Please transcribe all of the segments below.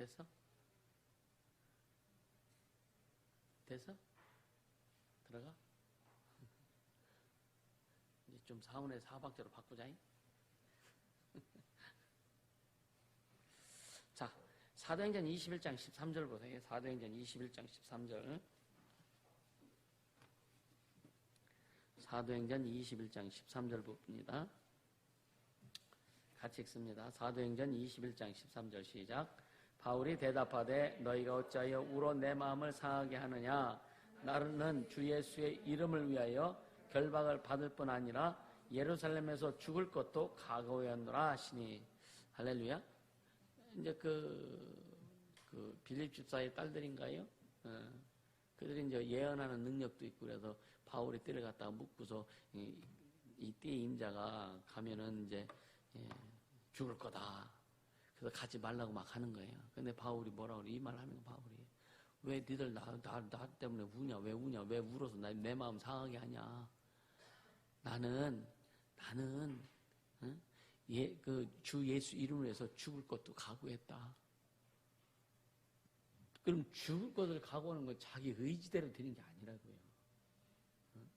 됐어? 됐어? 들어가? 이제 좀 사원의 사박자로 바꾸자잉. 자, 사도행전 21장 13절 보세요. 사도행전 21장 13절. 사도행전 21장 13절 부분입니다. 같이 읽습니다. 사도행전 21장 13절 시작. 바울이 대답하되 너희가 어찌하여 울어 내 마음을 상하게 하느냐. 나는 주 예수의 이름을 위하여 결박을 받을 뿐 아니라 예루살렘에서 죽을 것도 각오하였노라 하시니. 할렐루야. 이제 그 빌립 집사의 딸들인가요? 그들이 이제 예언하는 능력도 있고 그래서 바울이 띠를 갖다가 묶고서 이 띠의 임자가 가면은 이제 죽을 거다. 그래서 가지 말라고 막 하는 거예요. 근데 바울이 뭐라고 그래? 이 말 하는 거 바울이. 왜 니들 나 때문에 우냐? 왜 우냐? 왜 울어서 내 마음 상하게 하냐? 나는 응? 그 주 예수 이름으로 해서 죽을 것도 각오했다. 그럼 죽을 것을 각오하는 건 자기 의지대로 되는 게 아니라고요. 응?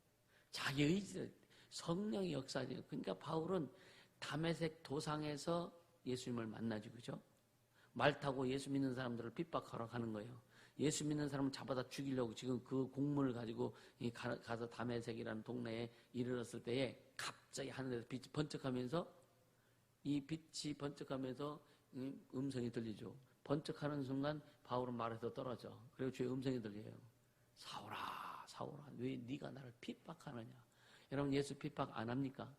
자기 의지대로 성령의 역사죠. 그러니까 바울은 다메섹 도상에서 예수님을 만나지, 그죠? 말 타고 예수 믿는 사람들을 핍박하러 가는 거예요. 예수 믿는 사람을 잡아다 죽이려고 지금 그 공문을 가지고 가서 다메섹이라는 동네에 이르렀을 때에 갑자기 하늘에서 빛이 번쩍하면서 이 빛이 번쩍하면서 음성이 들리죠. 번쩍하는 순간 바울은 말에서 떨어져. 그리고 주의 음성이 들려요. 사울아, 사울아, 왜 네가 나를 핍박하느냐? 여러분 예수 핍박 안 합니까?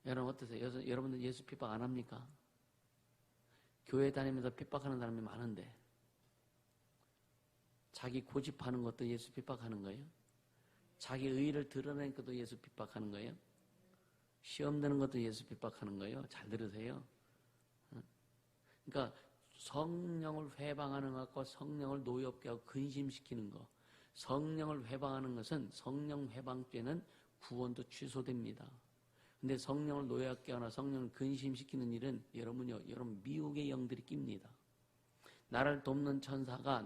여러분 어떠세요? 여러분들 예수 핍박 안 합니까? 교회 다니면서 핍박하는 사람이 많은데 자기 고집하는 것도 예수 핍박하는 거예요? 자기 의의를 드러내는 것도 예수 핍박하는 거예요? 시험 드는 것도 예수 핍박하는 거예요? 잘 들으세요. 그러니까 성령을 회방하는 것과 성령을 노엽게 하고 근심시키는 것, 성령을 회방하는 것은 성령 회방죄는 구원도 취소됩니다. 근데 성령을 노엽게 하거나 성령을 근심시키는 일은 여러분 미혹의 영들이 낍니다. 나를 돕는 천사가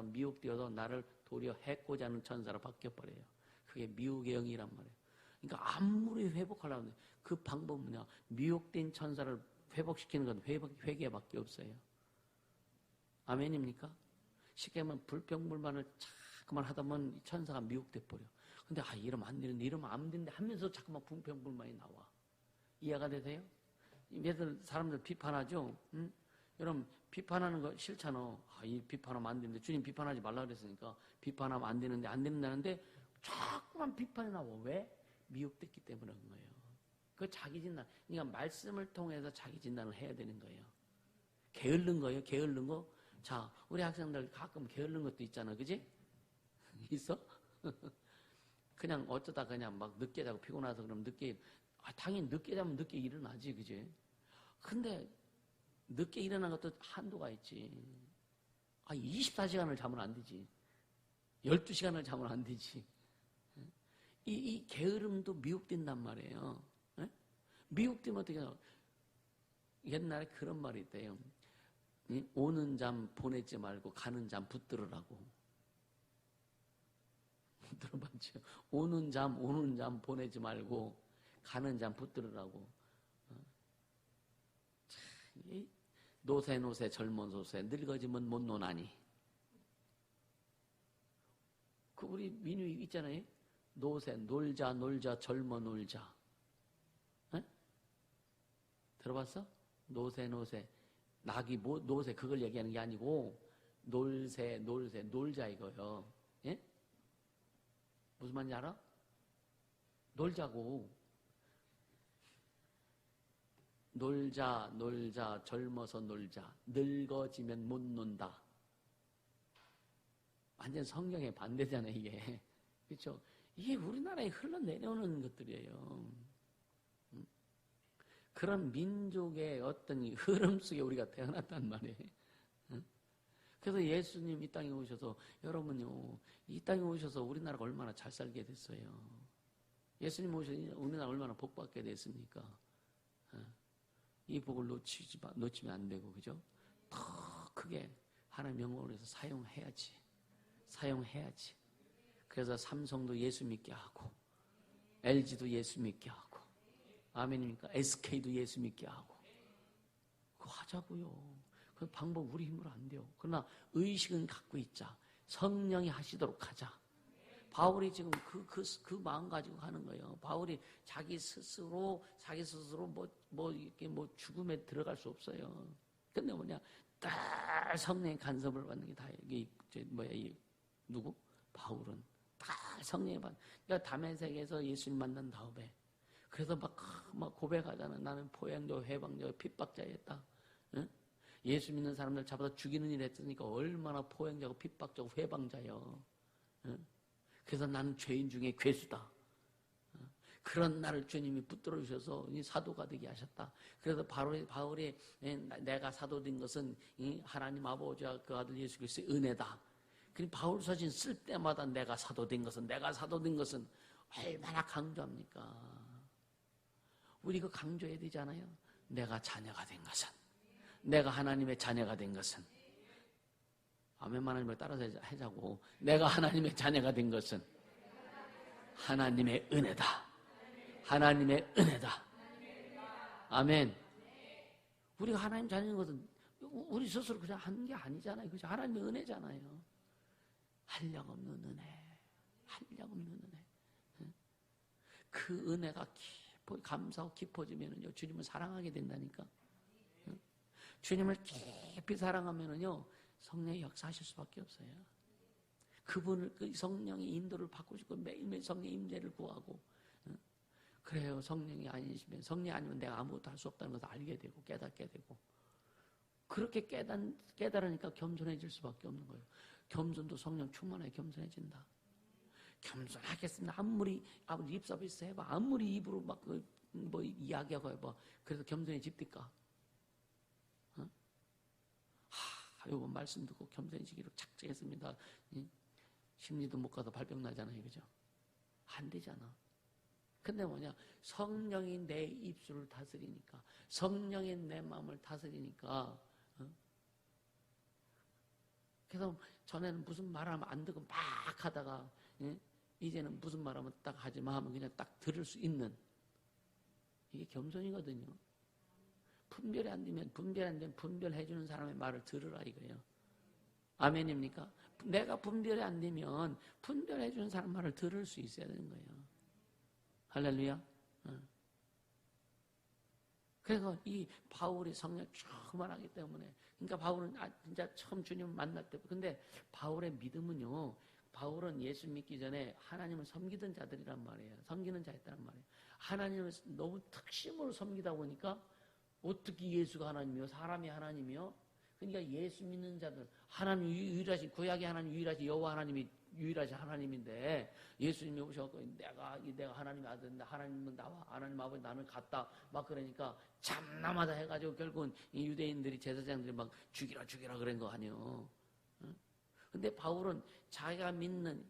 미혹되어서 나를 도리어 해코자 하는 천사로 바뀌어버려요. 그게 미혹의 영이란 말이에요. 그러니까 아무리 회복하려고 하는데 그 방법은 뭐냐? 미혹된 천사를 회복시키는 건 회개밖에 없어요. 아멘입니까? 쉽게 말하면 불평불만을 자꾸만 하다 보면 천사가 미혹돼 버려. 근데 이러면 안 되는데 이러면 안 되는데 하면서 자꾸만 불평불만이 나와. 이해가 되세요? 사람들 비판하죠? 응? 여러분 비판하는 거 싫잖아. 이 비판하면 안 되는데 주님 비판하지 말라 그랬으니까 비판하면 안 된다는데 자꾸만 비판이 나와. 왜? 미혹됐기 때문에 그런 거예요. 그 자기 진단. 그러니까 말씀을 통해서 자기 진단을 해야 되는 거예요. 게으른 거예요. 게으른 거. 자, 우리 학생들 가끔 게으른 것도 있잖아. 그지? 있어? 그냥 어쩌다 그냥 막 늦게 자고 피곤해서 그러면 늦게, 당연히 늦게 자면 늦게 일어나지. 그지? 근데 늦게 일어난 것도 한도가 있지. 24시간을 자면 안 되지. 12시간을 자면 안 되지. 이 게으름도 미혹된단 말이에요. 네? 미혹되면 어떻게 해요? 옛날에 그런 말이 있대요. 오는 잠 보내지 말고 가는 잠 붙들으라고. 들어봤죠? 오는 잠 보내지 말고 가는 잠 붙들으라고. 노새 젊은 소새 늙어지면 못 노나니. 그 우리 민유 있잖아요. 노새 놀자 젊어 놀자. 에? 들어봤어? 노새 낙이 노새 그걸 얘기하는 게 아니고 놀새 놀자 이거요. 예? 무슨 말인지 알아? 놀자고. 놀자 젊어서 놀자. 늙어지면 못 논다. 완전 성경의 반대잖아요 이게. 그렇죠? 이게 우리나라에 흘러내려오는 것들이에요. 그런 민족의 어떤 흐름 속에 우리가 태어났단 말이에요. 그래서 예수님 이 땅에 오셔서 여러분요 이 땅에 오셔서 우리나라가 얼마나 잘 살게 됐어요. 예수님 오셔서 우리나라 얼마나 복받게 됐습니까? 이 복을 놓치면 안 되고, 그죠? 더 크게 하나님 영광을 위해서 사용해야지. 그래서 삼성도 예수 믿게 하고, LG도 예수 믿게 하고, 아멘입니까? SK도 예수 믿게 하고, 그거 하자고요. 그 방법 우리 힘으로 안 돼요. 그러나 의식은 갖고 있자. 성령이 하시도록 하자. 바울이 지금 그 마음 가지고 하는 거예요. 바울이 자기 스스로 이렇게 죽음에 들어갈 수 없어요. 근데 딱 성령의 간섭을 받는 게 다예요. 누구? 바울은 다 성령의 그러니까 다메섹에서 예수님 만난 다음에 그래서 막 고백하잖아. 나는 포양자, 회방자, 핍박자였다. 응? 예수 믿는 사람들 잡아서 죽이는 일 했으니까 얼마나 포양자고 핍박자고 회방자요. 응? 그래서 나는 죄인 중에 괴수다. 그런 나를 주님이 붙들어 주셔서 사도가 되게 하셨다. 그래서 바울이 내가 사도된 것은 하나님 아버지와 그 아들 예수 그리스도의 은혜다. 그리고 바울 서신 쓸 때마다 내가 사도된 것은 얼마나 강조합니까? 우리 이거 강조해야 되잖아요. 내가 자녀가 된 것은, 내가 하나님의 자녀가 된 것은, 아멘만 하나님을 따라서 하자고. 내가 하나님의 자녀가 된 것은 하나님의 은혜다. 하나님의 은혜다. 아멘. 우리가 하나님 자녀인 것은 우리 스스로 그냥 하는 게 아니잖아요. 그죠? 하나님의 은혜잖아요. 한량없는 은혜. 한량없는 은혜. 그 은혜가 감사하고 깊어지면은요, 주님을 사랑하게 된다니까. 주님을 깊이 사랑하면은요, 성령의 역사하실 수밖에 없어요. 그 성령의 인도를 받고 싶고 매일매일 성령의 임재를 구하고. 그래요. 성령이 아니시면, 성령이 아니면 내가 아무것도 할 수 없다는 것을 알게 되고 깨닫게 되고. 그렇게 깨달으니까 겸손해질 수밖에 없는 거예요. 겸손도 성령 충만하게 겸손해진다. 겸손하겠습니다. 아무리 립 서비스 해봐. 아무리 입으로 이야기하고 해봐. 그래서 겸손해집니까? 요번 말씀 듣고 겸손해지기로 작정했습니다. 심리도 못 가서 발병 나잖아요. 그죠? 안 되잖아. 근데 성령이 내 입술을 다스리니까, 성령이 내 마음을 다스리니까, 그래서 전에는 무슨 말하면 안 듣고 막 하다가, 이제는 무슨 말하면 딱 하지 마 하면 그냥 딱 들을 수 있는, 이게 겸손이거든요. 분별이 안 되면 분별해주는 사람의 말을 들으라 이거예요. 아멘입니까? 내가 분별이 안 되면 분별해주는 사람 말을 들을 수 있어야 되는 거예요. 할렐루야. 그래서 이 바울이 성령 충만하기 때문에, 그러니까 바울은 진짜 처음 주님을 만날 때, 근데 바울의 믿음은요, 바울은 예수 믿기 전에 하나님을 섬기던 자들이란 말이에요. 섬기는 자였다는 말이에요. 하나님을 너무 특심으로 섬기다 보니까 어떻게 예수가 하나님이요? 사람이 하나님이요? 그러니까 예수 믿는 자들, 하나님 유일하신, 구약의 하나님 유일하신 여호와 하나님이 유일하신 하나님인데, 예수님이 오셔서 내가 하나님의 아들인데, 하나님은 나와, 하나님 아버지 나는 같다. 막 그러니까 참나마다 해가지고 결국은 이 유대인들이, 제사장들이 막 죽이라 그런 거 아니에요. 근데 바울은 자기가 믿는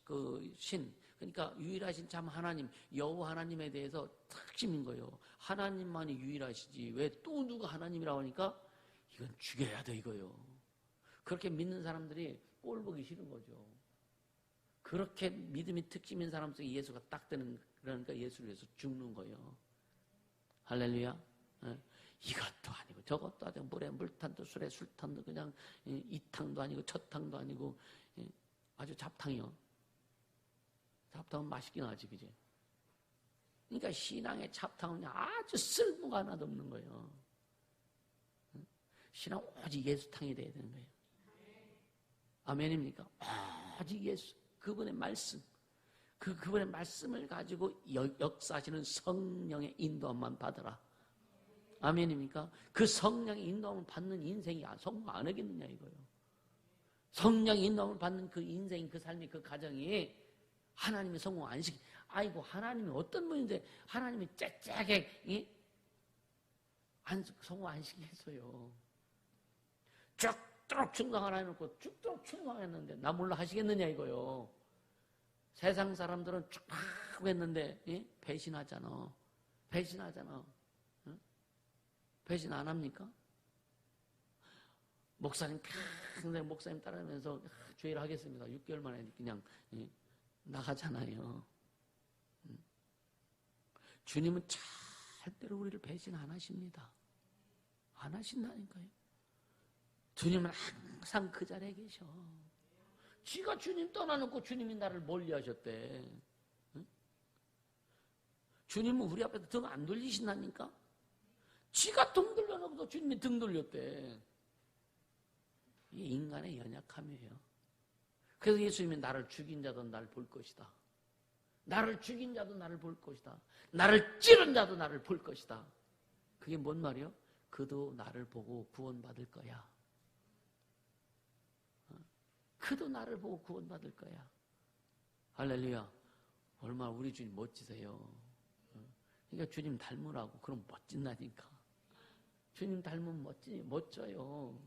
그 신, 그러니까 유일하신 참 하나님, 여호와 하나님에 대해서 특심인 거예요. 하나님만이 유일하시지 왜 또 누가 하나님이라고 하니까 이건 죽여야 돼 이거요. 그렇게 믿는 사람들이 꼴 보기 싫은 거죠. 그렇게 믿음이 특심인 사람 속에 예수가 딱 뜨는, 그러니까 예수를 위해서 죽는 거예요. 할렐루야. 이것도 아니고 저것도 아니고 물탄도 술에 술탄도 그냥 이탕도 아니고 첫탕도 아니고 아주 잡탕이요. 잡탕은 맛있긴 하지, 그지? 그러니까 신앙의 잡탕은 아주 쓸모가 하나도 없는 거예요. 신앙 오직 예수탕이 돼야 되는 거예요. 아멘입니까? 오직 예수, 그분의 말씀, 그분의 말씀을 가지고 역사하시는 성령의 인도함만 받으라. 아멘입니까? 그 성령의 인도함을 받는 인생이 성공 안 하겠느냐 이거예요. 성령의 인도함을 받는 그 인생, 그 삶이, 그 가정이 하나님의 성공 안 시키. 아이고 하나님이 어떤 분인데 하나님이 째째하게 성공 안 시키겠어요. 죽도록 충성하라 해놓고 죽도록 충성했는데 나 몰라 하시겠느냐 이거요. 세상 사람들은 쭉 했는데 배신하잖아. 배신 안 합니까? 목사님 평생 목사님 따라하면서 주일 하겠습니다. 6개월 만에 그냥 나가잖아요. 주님은 절대로 우리를 배신 안 하십니다. 안 하신다니까요. 주님은 항상 그 자리에 계셔. 지가 주님 떠나놓고 주님이 나를 멀리하셨대. 주님은 우리 앞에서 등 안 돌리신다니까? 지가 등 돌려놓고도 주님이 등 돌렸대. 이게 인간의 연약함이에요. 그래서 예수님이 나를 죽인 자도 나를 볼 것이다. 나를 죽인 자도 나를 볼 것이다. 나를 찌른 자도 나를 볼 것이다. 그게 뭔 말이요? 그도 나를 보고 구원받을 거야. 그도 나를 보고 구원받을 거야. 할렐루야. 얼마나 우리 주님 멋지세요. 그러니까 주님 닮으라고. 그럼 멋진다니까. 주님 닮으면 멋져요.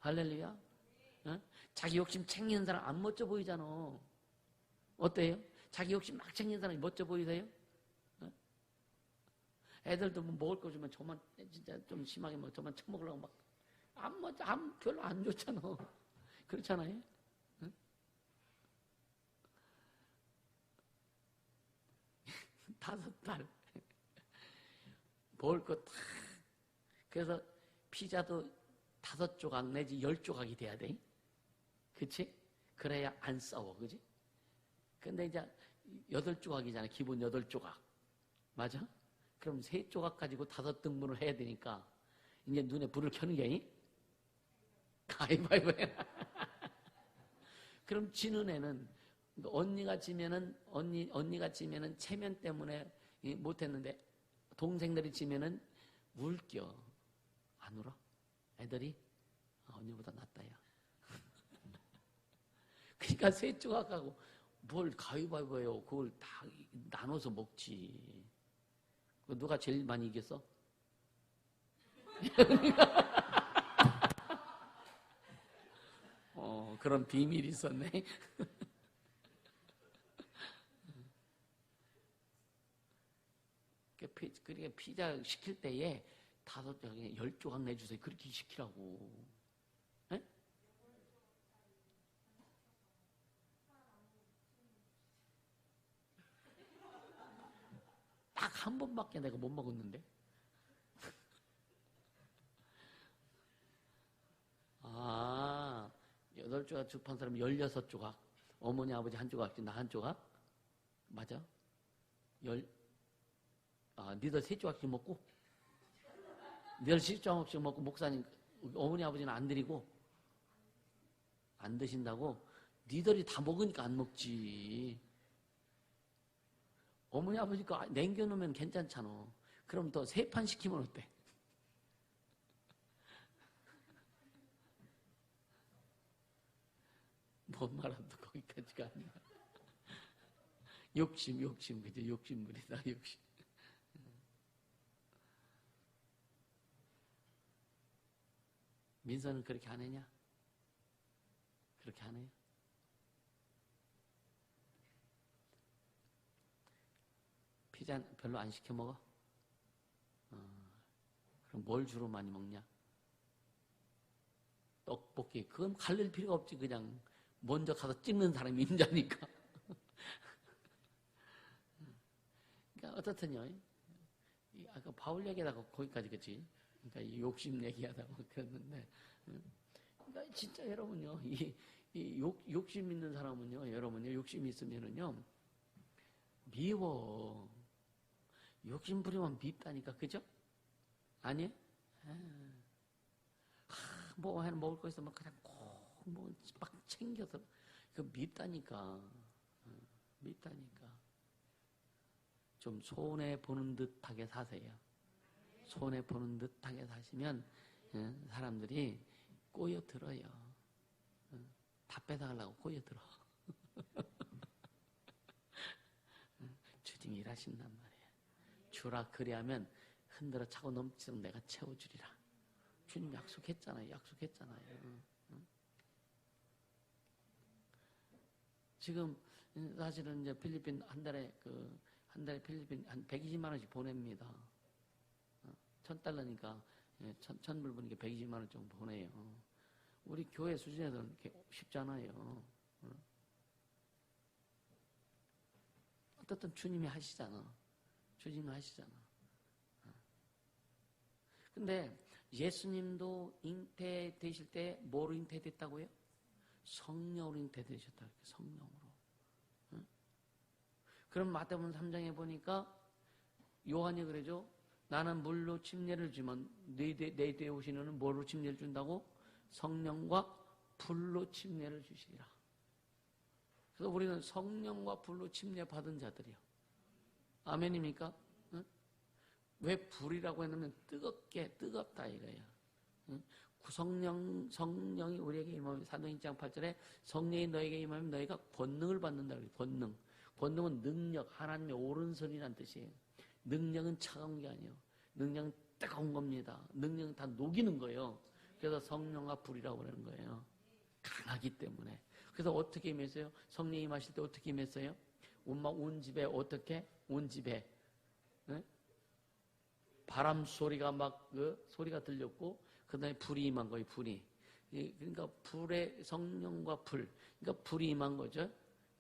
할렐루야. 자기 욕심 챙기는 사람 안 멋져 보이잖아. 어때요? 자기 욕심 막 챙기는 사람이 멋져 보이세요? 애들도 뭐 먹을 거 주면 저만 진짜 좀 심하게 막 저만 처먹으려고 막 안 멋져, 별로 안 좋잖아. 그렇잖아요? 5달 먹을 거 다. 그래서 피자도 5조각 내지 10조각이 돼야 돼. 그치? 그래야 안 싸워. 그치? 근데 이제 8조각이잖아. 기본 8조각. 맞아? 그럼 3조각 가지고 5등분을 해야 되니까 이제 눈에 불을 켜는 게 가위바위보야. 그럼 지는 애는 언니가 지면은 체면 때문에 못했는데 동생들이 지면은 울겨. 안 울어? 애들이 언니보다 낫다 야. 그러니까 3조각하고 뭘 가위바위보예요. 그걸 다 나눠서 먹지. 누가 제일 많이 이겼어? 그런 비밀이 있었네. 그러니까 피자 시킬 때에 5조각, 10조각 내주세요. 그렇게 시키라고. 네? 딱 한 번밖에 내가 못 먹었는데. 아, 8조각 주판 사람 16조각. 어머니, 아버지 한 조각씩, 나 한 조각? 맞아? 니들 3조각씩 먹고? 니들 10조각씩 먹고, 목사님, 어머니, 아버지는 안 드리고? 안 드신다고? 니들이 다 먹으니까 안 먹지. 어머니, 아버지 거 남겨놓으면 괜찮잖아. 그럼 또 3판 시키면 어때? 뭔 말아도 거기까지가 아니야. 욕심, 그죠? 욕심부리다, 욕심. 민서는 그렇게 안 했냐? 그렇게 안 해요? 피자 별로 안 시켜 먹어? 그럼 뭘 주로 많이 먹냐? 떡볶이. 그건 갈릴 필요가 없지. 그냥 먼저 가서 찍는 사람이 임자니까. 그러니까 어떻든요. 아까 바울 얘기하다가 거기까지 그치? 그러니까 이 욕심 얘기하다가 그랬는데, 그러니까 진짜 여러분요, 욕심 있는 사람은요, 여러분요, 욕심이 있으면은요, 미워. 욕심 부리면 밉다니까, 그죠? 아니에요? 뭐 하나 먹을 거 있으면 그냥 막 챙겨서, 그 밉다니까. 밉다니까. 좀 손해보는 듯하게 사세요. 손해보는 듯하게 사시면 사람들이 꼬여들어요. 다 뺏어가려고 꼬여들어. 주님이 일하신단 말이에요. 주라 그리하면 흔들어 차고 넘치도록 내가 채워주리라. 주님 약속했잖아요. 지금 사실은 이제 필리핀 한 달에 필리핀 한 120만 원씩 보냅니다. $1,000니까 예, 1,000불 버는 게 120만 원 정도 보내요. 우리 교회 수준에서는 쉽잖아요. 어떻든 주님이 하시잖아. 주님이 하시잖아. 근데 예수님도 잉태되실 때 뭐로 잉태됐다고요? 성령으로 잉태되셨다. 성령으로. 그럼 마태복음 3장에 보니까 요한이 그러죠. 나는 물로 침례를 주면 내 뒤에 오시는 이는 뭐로 침례를 준다고? 성령과 불로 침례를 주시리라. 그래서 우리는 성령과 불로 침례 받은 자들이요. 아멘입니까? 응? 왜 불이라고 했냐면 뜨겁다 이거예요. 응? 성령이 우리에게 임하면 사도행전 8절에 성령이 너에게 임하면 너희가 권능을 받는다. 권능. 권능은 능력, 하나님의 오른손이란 뜻이에요. 능력은 차가운 게 아니에요. 능력은 뜨거운 겁니다. 능력은 다 녹이는 거예요. 그래서 성령과 불이라고 그러는 거예요. 강하기 때문에. 그래서 어떻게 임했어요? 성령이 임하실 때 어떻게 임했어요? 온 집에 어떻게? 온 집에 네? 바람 소리가 막 소리가 들렸고 그 다음에 불이 임한 거예요. 불이. 그러니까 불의 성령과 불. 그러니까 불이 임한 거죠.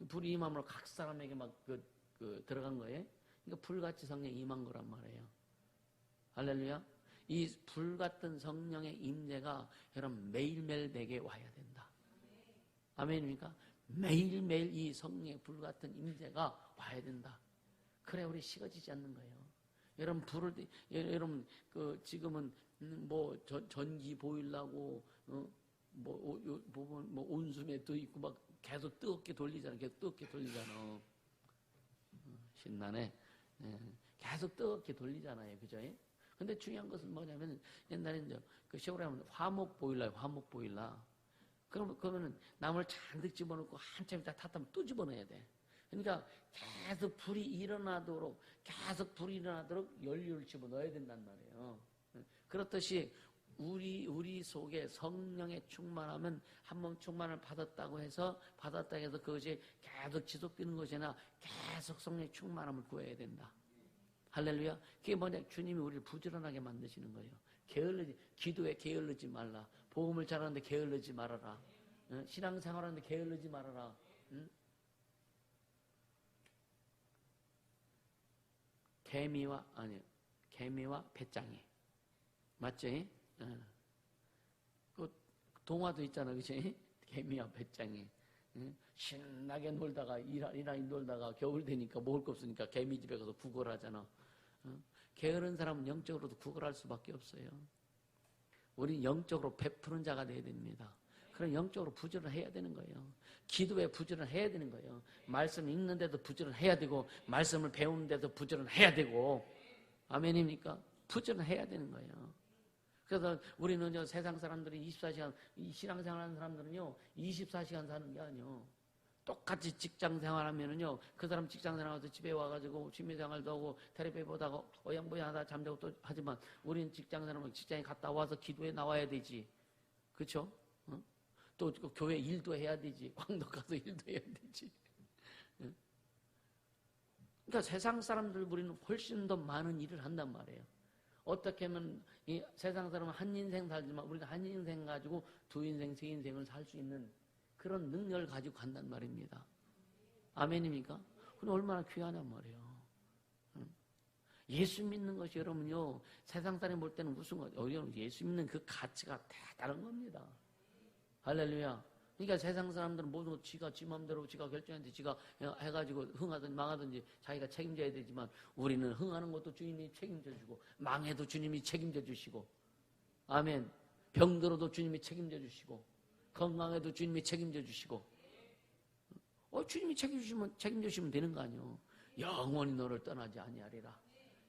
불이 임함으로 각 사람에게 막 들어간 거예요. 그러니까 불같이 성령이 임한 거란 말이에요. 할렐루야. 이 불같은 성령의 임재가 여러분 매일매일 내게 와야 된다. 아멘입니까? 매일매일 이 성령의 불같은 임재가 와야 된다. 그래 우리 식어지지 않는 거예요. 여러분 여러분 지금은 뭐 전기 보일라고 뭐 온수매도 있고 막 계속 뜨겁게 돌리잖아. 계속 뜨겁게 돌리잖아. 신나네. 계속 뜨겁게 돌리잖아요. 그죠? 근데 중요한 것은 뭐냐면 옛날에 이제 그 시골에 하면 화목 보일러. 그러면은 나무를 잔뜩 집어넣고 한참 있다 탔다면 또 집어넣어야 돼. 그러니까 계속 불이 일어나도록 연료를 집어넣어야 된단 말이에요. 그렇듯이 우리 속에 성령의 충만하면 한 번 충만을 받았다고 해서 그것이 계속 지속되는 것이 아니라 계속 성령의 충만함을 구해야 된다. 할렐루야. 그게 뭐냐? 주님이 우리를 부지런하게 만드시는 거예요. 기도에 게을르지 말라. 복음을 잘하는데 게을르지 말아라. 신앙생활하는데 게을르지 말아라. 개미와 배짱이. 맞지? 그 동화도 있잖아. 그치? 개미와 배짱이. 신나게 놀다가 이란이 놀다가 겨울 되니까 먹을 거 없으니까 개미 집에 가서 구걸하잖아. 게으른 사람은 영적으로도 구걸할 수밖에 없어요. 우리는 영적으로 베푸는 자가 되어야 됩니다. 그럼 영적으로 부지런해야 되는 거예요. 기도에 부지런해야 되는 거예요. 말씀 읽는데도 부지런해야 되고 말씀을 배우는데도 부지런해야 되고 아멘입니까? 부지런해야 되는 거예요. 그래서 우리는 세상 사람들이 24시간 신앙생활하는 사람들은요 24시간 사는 게 아니에요. 똑같이 직장 생활하면은요 그 사람 직장 생활하면서 집에 와가지고 취미생활도 하고 텔레비 보다가 어영부영하다 잠자고 또 하지만 우리는 직장 생활하면 직장에 갔다 와서 기도에 나와야 되지. 그렇죠? 또 교회 일도 해야 되지. 광도 가서 일도 해야 되지. 그러니까 세상 사람들 우리는 훨씬 더 많은 일을 한단 말이에요. 어떻게 하면 이 세상 사람은 한 인생 살지만 우리가 한 인생 가지고 두 인생, 세 인생을 살 수 있는 그런 능력을 가지고 간단 말입니다. 아멘입니까? 그건 얼마나 귀하냔 말이에요. 예수 믿는 것이 여러분요 세상 사람이 볼 때는 무슨 거예요? 예수 믿는 그 가치가 대단한 겁니다. 할렐루야. 그러니까 세상 사람들은 모든 것 지가 지 마음대로 지가 결정했는데 지가 해가지고 흥하든지 망하든지 자기가 책임져야 되지만 우리는 흥하는 것도 주님이 책임져 주고 망해도 주님이 책임져 주시고 아멘. 병들어도 주님이 책임져 주시고 건강해도 주님이 책임져 주시고 주님이 책임져 주시면 되는 거 아니에요. 영원히 너를 떠나지 아니하리라.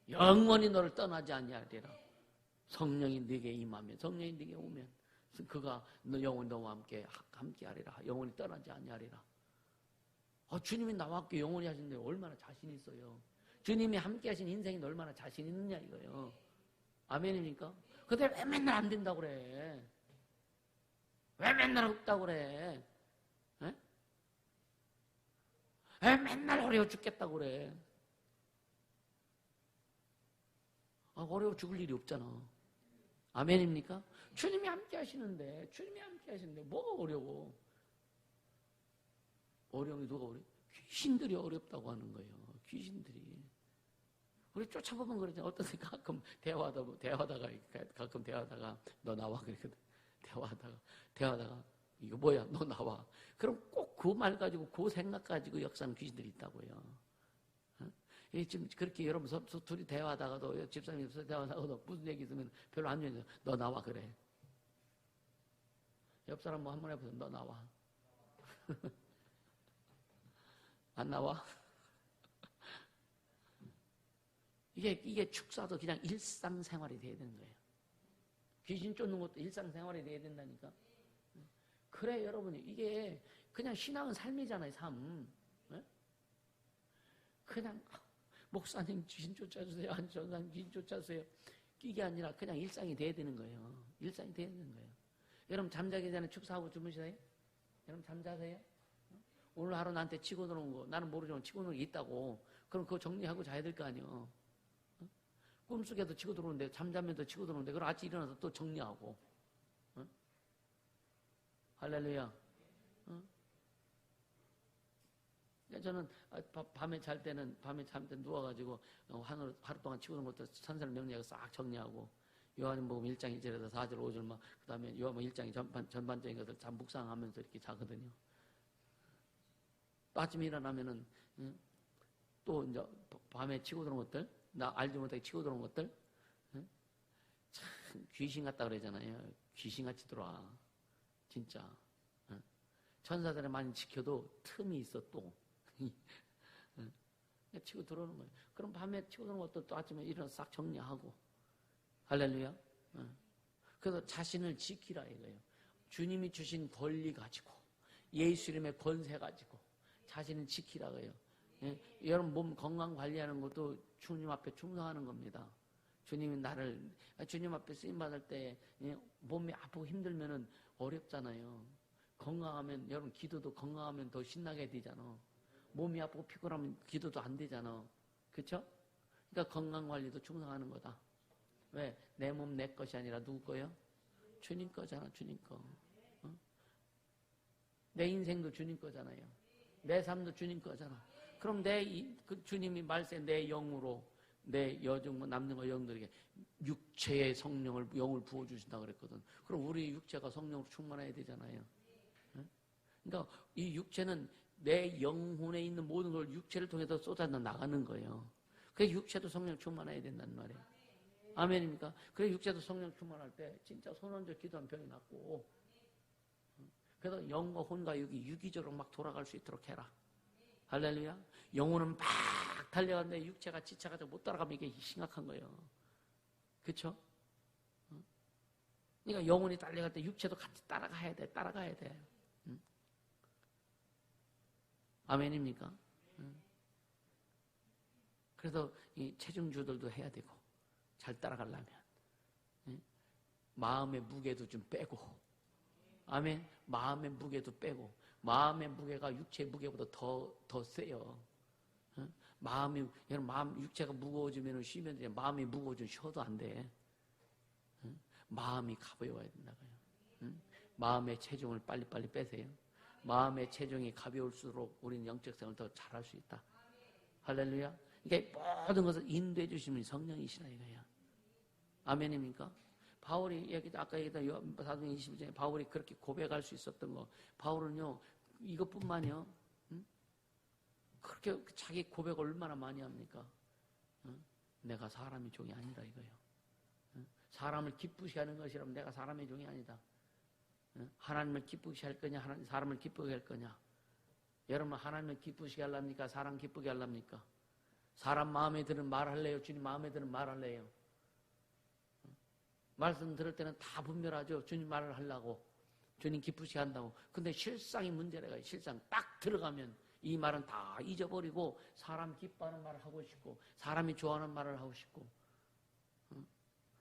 영원히 너를 떠나지 아니하리라. 성령이 네게 임하면 성령이 네게 오면 그가 영원히 너와 함께 하리라. 영원히 떠나지 아니하리라. 주님이 나와 함께 영원히 하시는데 얼마나 자신 있어요. 주님이 함께 하신 인생이 얼마나 자신 있느냐 이거예요. 아멘입니까? 근데 왜 맨날 안 된다고 그래? 왜 맨날 없다고 그래? 에? 왜 맨날 어려워 죽겠다고 그래? 어려워 죽을 일이 없잖아. 아멘입니까? 주님이 함께 하시는데, 뭐가 어려워? 어려운 게 누가 어려워? 귀신들이 어렵다고 하는 거예요. 귀신들이. 우리 쫓아보면 그러잖아. 어떤 데 가끔 대화하다가 너 나와 그랬거든. 대화하다가 이거 뭐야? 너 나와. 그럼 꼭 그 말 가지고 그 생각 가지고 역사하는 귀신들이 있다고요. 지금 그렇게 여러분 둘이 대화하다가도 집사님 옆에서 대화하다가도 무슨 얘기 있으면 별로 안 좋아해서 너 나와 그래. 옆 사람 뭐 한번 해보세요. 너 나와. 안 나와? 이게 축사도 그냥 일상생활이 돼야 되는 거예요. 귀신 쫓는 것도 일상생활이 돼야 된다니까. 그래 여러분이 이게 그냥 신앙은 삶이잖아요. 삶. 그냥 목사님 귀신 쫓아주세요. 전사님 귀신 쫓아주세요. 이게 아니라 그냥 일상이 돼야 되는 거예요. 일상이 돼야 되는 거예요. 여러분 잠자기 전에 축사하고 주무시세요? 여러분 잠자세요? 오늘 하루 나한테 치고 들어온 거 나는 모르지만 치고 들어온 게 있다고. 그럼 그거 정리하고 자야 될 거 아니에요. 꿈속에도 치고 들어오는데 잠자면도 치고 들어오는데 그럼 아침 일어나서 또 정리하고. 할렐루야. 저는 밤에 잘 때는 누워가지고 하루 동안 치고 들어온 것도 천사를 명리하고 싹 정리하고 요한복음 1장 1절에서 4절 5절 그 다음에 요한복음 1장이 전반적인 것을 다 묵상하면서 이렇게 자거든요. 또 아침에 일어나면은 또 이제 밤에 치고 들어온 것들 나 알지 못하게 치고 들어온 것들 참 귀신 같다 그러잖아요. 귀신같이 들어와. 진짜. 천사들이 많이 지켜도 틈이 있어 또. 치고 들어오는 거예요. 그럼 밤에 치고 들어오는 것도 또 아침에 일어나서 싹 정리하고. 할렐루야. 그래서 자신을 지키라 이거예요. 주님이 주신 권리 가지고 예수 이름의 권세 가지고 자신을 지키라 그래요. 여러분 몸 건강 관리하는 것도 주님 앞에 충성하는 겁니다. 주님 앞에 쓰임받을 때 몸이 아프고 힘들면은 어렵잖아요. 건강하면 여러분 기도도 건강하면 더 신나게 되잖아. 몸이 아프고 피곤하면 기도도 안 되잖아. 그렇죠? 그러니까 건강 관리도 충성하는 거다. 왜? 내 몸 내 것이 아니라 누구 거요? 주님 거잖아. 주님 거. 내 인생도 주님 거잖아요. 내 삶도 주님 거잖아. 그럼 그 주님이 말세 내 영으로 내 여중 남는 거 영들에게 육체의 성령을 영을 부어 주신다 그랬거든. 그럼 우리 육체가 성령으로 충만해야 되잖아요. 그러니까 이 육체는 내 영혼에 있는 모든 걸 육체를 통해서 쏟아 나가는 거예요. 그래서 육체도 성령 충만해야 된다는 말이에요. 아멘입니까? 그래서 육체도 성령 충만할 때 진짜 손원적 기도한 병이 낫고 그래서 영과 혼과 육이 유기적으로 막 돌아갈 수 있도록 해라. 할렐루야. 영혼은 막 달려갔는데 육체가 지쳐가지고 못 따라가면 이게 심각한 거예요. 그렇죠? 그러니까 영혼이 달려갈 때 육체도 같이 따라가야 돼. 아멘입니까? 그래서 이 체중주들도 해야 되고 잘 따라가려면 마음의 무게도 좀 빼고 아멘. 마음의 무게도 빼고 마음의 무게가 육체의 무게보다 더 세요. 여러분 육체가 무거워지면 쉬면 돼. 마음이 무거워지면 쉬어도 안 돼. 마음이 가벼워야 된다고요. 마음의 체중을 빨리빨리 빼세요. 마음의 체중이 가벼울수록 우리는 영적 생활을 더 잘할 수 있다. 할렐루야. 그러니까 모든 것을 인도해 주시는 성령이시라 이거야. 아멘입니까? 바울이 아까 얘기했던 사도행 21장에 바울이 그렇게 고백할 수 있었던 거. 바울은요 이것뿐만요. 그렇게 자기 고백을 얼마나 많이 합니까? 내가 사람의 종이 아니다 이거예요. 사람을 기쁘시게 하는 것이라면 내가 사람의 종이 아니다. 하나님을 기쁘게 할 거냐 사람을 기쁘게 할 거냐. 여러분 하나님을 기쁘시게 하랍니까? 사람 기쁘게 하랍니까? 사람 마음에 드는 말 할래요? 주님 마음에 드는 말 할래요? 말씀 들을 때는 다 분별하죠. 주님 말을 하려고 주님 기쁘시게 한다고. 근데 실상이 문제래요. 실상 딱 들어가면 이 말은 다 잊어버리고 사람 기뻐하는 말을 하고 싶고 사람이 좋아하는 말을 하고 싶고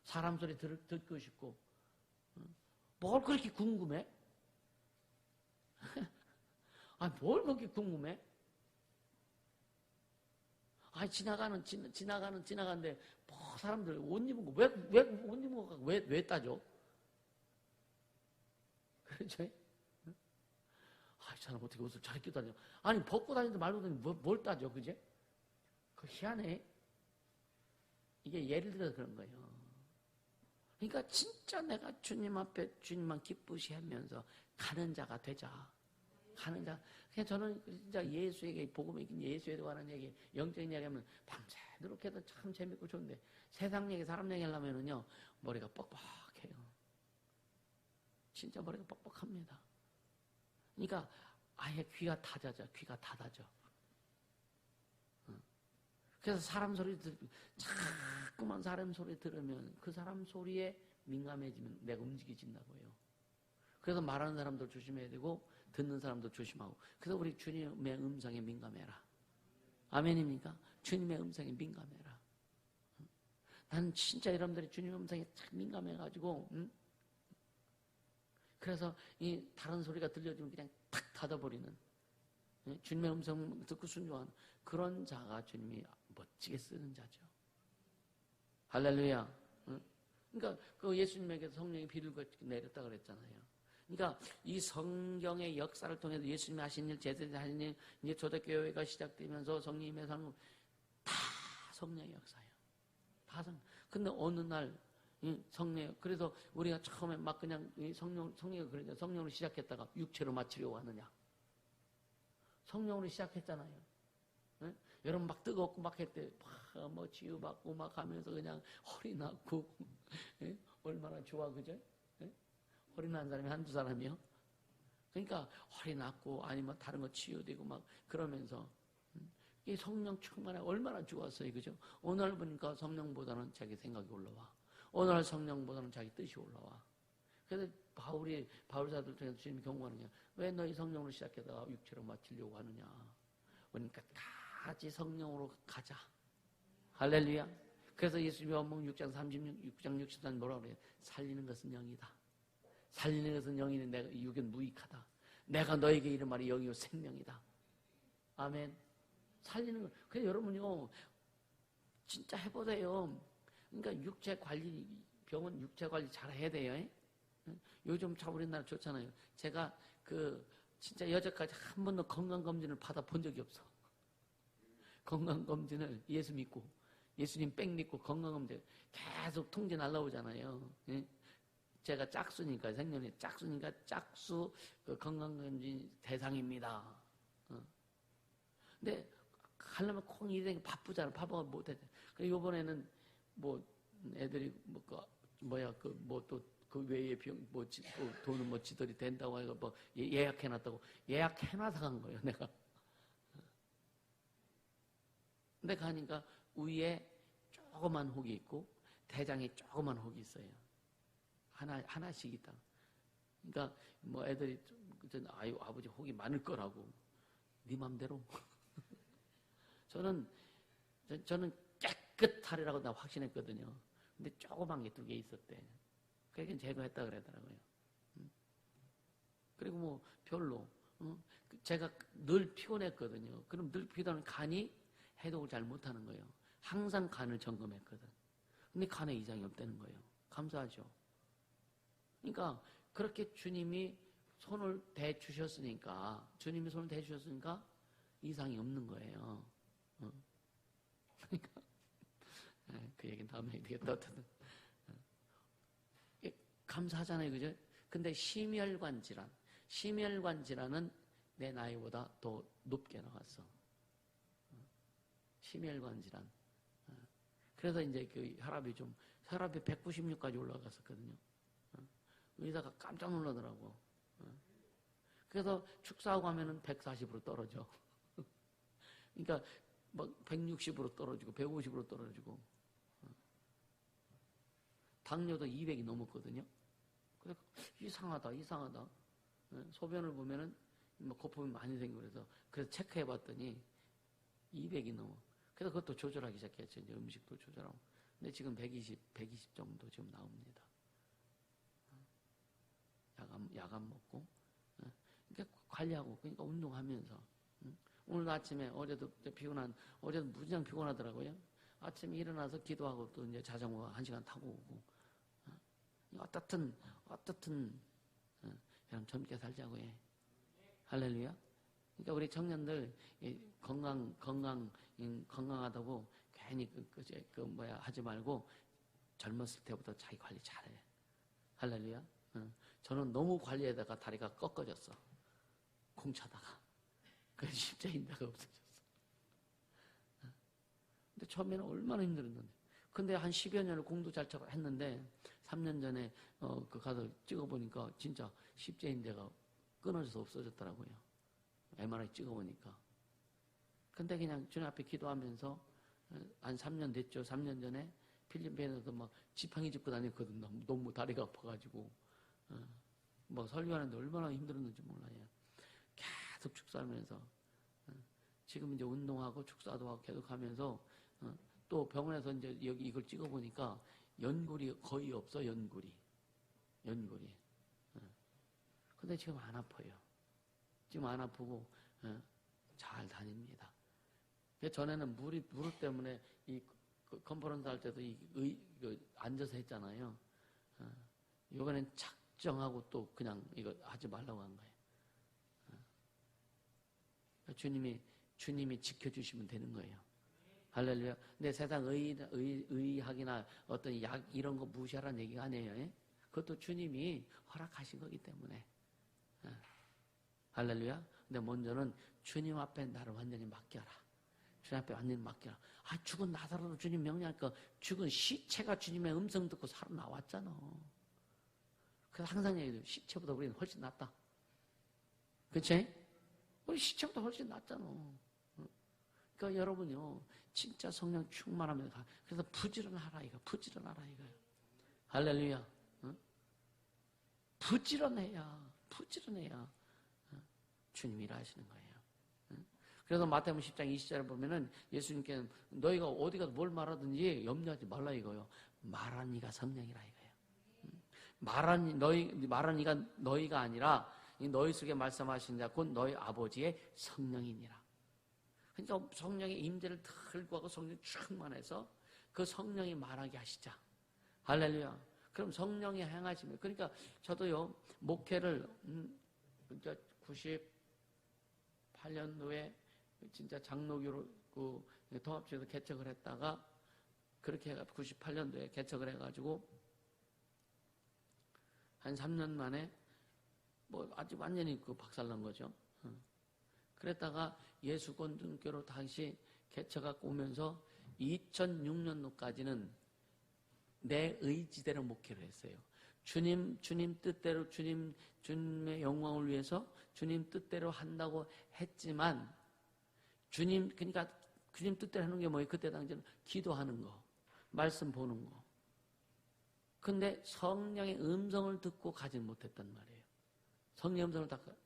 사람 소리 듣고 싶고 뭘 그렇게 궁금해? 뭘 그렇게 궁금해? 지나가는데, 뭐, 사람들 옷 입은 거, 왜 옷 입은 거, 왜 따져? 그렇죠? 이 사람 어떻게 옷을 잘 입고 다녀? 아니, 벗고 다니도 말고 뭘 따져, 그제? 희한해. 이게 예를 들어서 그런 거예요. 그러니까 진짜 내가 주님 앞에 주님만 기쁘시 하면서 가는 자가 되자. 가는 자. 그냥 저는 진짜 예수에게, 복음에 예수에 관한 얘기, 영적인 이야기 하면 밤새도록 해도 참 재밌고 좋은데 세상 얘기, 사람 얘기 하려면은요, 머리가 뻑뻑해요. 진짜 머리가 뻑뻑합니다. 그러니까 아예 귀가 닫아져. 그래서 사람 소리 자꾸만 사람 소리 들으면 그 사람 소리에 민감해지면 내가 움직여진다고 해요. 그래서 말하는 사람도 조심해야 되고 듣는 사람도 조심하고. 그래서 우리 주님의 음성에 민감해라. 아멘입니까? 주님의 음성에 민감해라. 나는 진짜 여러분들이 주님의 음성에 참 민감해가지고 그래서 이 다른 소리가 들려주면 그냥 탁 닫아버리는, 주님의 음성 듣고 순종하는 그런 자가 주님이 멋지게 쓰는 자죠. 할렐루야. 그러니까 그 예수님에게 성령이 비를 내렸다 그랬잖아요. 그러니까 이 성경의 역사를 통해서 예수님이 하신 일, 제자들이 하신 일, 이제 초대교회가 시작되면서 성령님의 삶은 다 성령의 역사예요. 다 성령. 근데 어느 날 성령, 그래서 우리가 처음에 막 그냥 성령이 그러죠. 성령으로 시작했다가 육체로 마치려고 하느냐. 성령으로 시작했잖아요. 네? 여러분 막 뜨겁고 막 했대. 뭐 치유받고 막 하면서 그냥 허리 났고. 네? 얼마나 좋아, 그죠? 네? 허리 난 사람이 한두 사람이요? 그러니까 허리 났고 아니면 다른 거 치유되고 막 그러면서 이 성령 충만해 얼마나 좋았어요, 그죠? 오늘 보니까 성령보다는 자기 생각이 올라와. 오늘 성령보다는 자기 뜻이 올라와. 그래서 바울 사도를 통해서 주님이 경고하느냐. 왜 너희 성령으로 시작해다가 육체로 마치려고 하느냐. 그러니까 같이 성령으로 가자. 할렐루야. 그래서 예수님이 원문 6장 63절 뭐라고 그래요? 살리는 것은 영이다. 살리는 것은 영이니 내가 육은 무익하다. 내가 너에게 이른 말이 영이요 생명이다. 아멘. 살리는 거. 그래서 여러분요 진짜 해보세요. 그러니까 병원 육체 관리 잘 해야 돼요. 요즘 참 우리나라 좋잖아요. 제가 진짜 여태까지 한 번도 건강검진을 받아본 적이 없어. 건강검진을 예수 믿고, 예수님 뺑 믿고 건강검진 계속 통지 날라오잖아요. 제가 짝수니까, 생년이 짝수니까 짝수 건강검진 대상입니다. 근데 하려면 콩 일행이 바쁘잖아. 바빠가 못해. 그래서 요번에는 애들이 그 외에 돈은 지들이 된다고 해서 예약해놨다고. 예약해놔서 간 거예요, 내가. 근데 가니까 위에 조그만 혹이 있고, 대장에 조그만 혹이 있어요. 하나씩 있다. 그러니까 애들이 아버지 혹이 많을 거라고. 네 맘대로. 저는 깨끗하리라고 나 확신했거든요. 근데 조그만 게 2개 있었대. 그러니까 제거했다 그러더라고요. 그리고 별로. 제가 늘 피곤했거든요. 그럼 늘 피곤한 간이 해독을 잘 못하는 거예요. 항상 간을 점검했거든. 근데 간에 이상이 없다는 거예요. 감사하죠. 그러니까 그렇게 주님이 손을 대주셨으니까 이상이 없는 거예요. 그러니까 그 얘기는 다음에 얘기하겠다. 감사하잖아요, 그죠? 근데 심혈관 질환은 내 나이보다 더 높게 나왔어. 심혈관 질환. 그래서 이제 그 혈압이 196까지 올라갔었거든요. 의사가 깜짝 놀라더라고. 그래서 축사하고 하면은 140으로 떨어져. 그러니까 160으로 떨어지고 150으로 떨어지고. 당뇨도 200이 넘었거든요. 그래서 이상하다. 소변을 보면은 거품이 많이 생기고 그래서 체크해 봤더니 200이 넘어. 그래서 그것도 조절하기 시작했죠. 이제 음식도 조절하고. 근데 지금 120 정도 지금 나옵니다. 야간 먹고. 그러니까 관리하고, 그러니까 운동하면서. 오늘 아침에 어제도 무지장 피곤하더라고요. 아침에 일어나서 기도하고 또 이제 자전거 1시간 타고 오고. 어떻든 그냥 젊게 살자고 해. 할렐루야. 그러니까 우리 청년들 건강하다고 괜히 하지 말고 젊었을 때부터 자기 관리 잘해. 할렐루야. 저는 너무 관리에다가 다리가 꺾어졌어. 공 차다가. 그래서 십자인대가 없어졌어. 근데 처음에는 얼마나 힘들었는데. 근데 한 10여 년을 공도 잘 했는데 3년 전에 그 가서 찍어보니까 진짜 십자인대가 끊어져서 없어졌더라고요. MRI 찍어보니까. 근데 그냥 주님 앞에 기도하면서 한 3년 됐죠. 3년 전에 필리핀에서도 막 지팡이 짚고 다녔거든. 너무 다리가 아파가지고. 뭐 설교하는데 얼마나 힘들었는지 몰라요. 계속 축사하면서. 지금 이제 운동하고 축사도 하고 계속 하면서 또 병원에서 이제 여기 이걸 찍어보니까 연골이 거의 없어, 연골이. 근데 지금 안 아파요. 지금 안 아프고, 잘 다닙니다. 전에는 무릎 때문에 컨퍼런스 할 때도 앉아서 했잖아요. 이번엔 작정하고 또 그냥 이거 하지 말라고 한 거예요. 주님이 지켜주시면 되는 거예요. 할렐루야. 근데 세상 의학이나 어떤 약 이런 거 무시하라는 얘기가 아니에요. 예? 그것도 주님이 허락하신 거기 때문에. 할렐루야. 근데 먼저는 주님 앞에 나를 완전히 맡겨라. 주님 앞에 완전히 맡겨라. 죽은 나사로도 주님 명령하니까 죽은 시체가 주님의 음성 듣고 살아나왔잖아. 그래서 항상 얘기해요. 시체보다 우리는 훨씬 낫다. 그치? 우리 시체보다 훨씬 낫잖아. 그러니까 여러분요, 진짜 성령 충만하면 가. 그래서 부지런하라 이거예요. 할렐루야. 부지런해야 주님이 일하시는 거예요. 그래서 마태복음 10장 20절에 보면은 예수님께는 너희가 어디 가서 뭘 말하든지 염려하지 말라 이거요. 말한 이가 성령이라 이거예요. 말한 이가 너희가 아니라 너희 속에 말씀하신 자 곧 너희 아버지의 성령이니라. 그러니까 성령의 임재를 들고 하고 성령 충만해서 그 성령이 말하게 하시자. 할렐루야. 그럼 성령이 행하시면, 그러니까 저도요 목회를 그러니까 98년도에 진짜 장로교로 그 통합주에서 개척을 했다가 그렇게 해가 98년도에 개척을 해가지고 한 3년 만에 뭐 아주 완전히 그 박살난 거죠. 그랬다가 예수권등교로 다시 개척하고 오면서 2006년도까지는 내 의지대로 목회를 했어요. 주님 뜻대로 주님의 영광을 위해서 주님 뜻대로 한다고 했지만 그러니까 주님 뜻대로 하는 게 뭐예요? 그때 당시에는 기도하는 거, 말씀 보는 거. 근데 성령의 음성을 듣고 가지 못했단 말이에요. 성령의 음성을 듣고.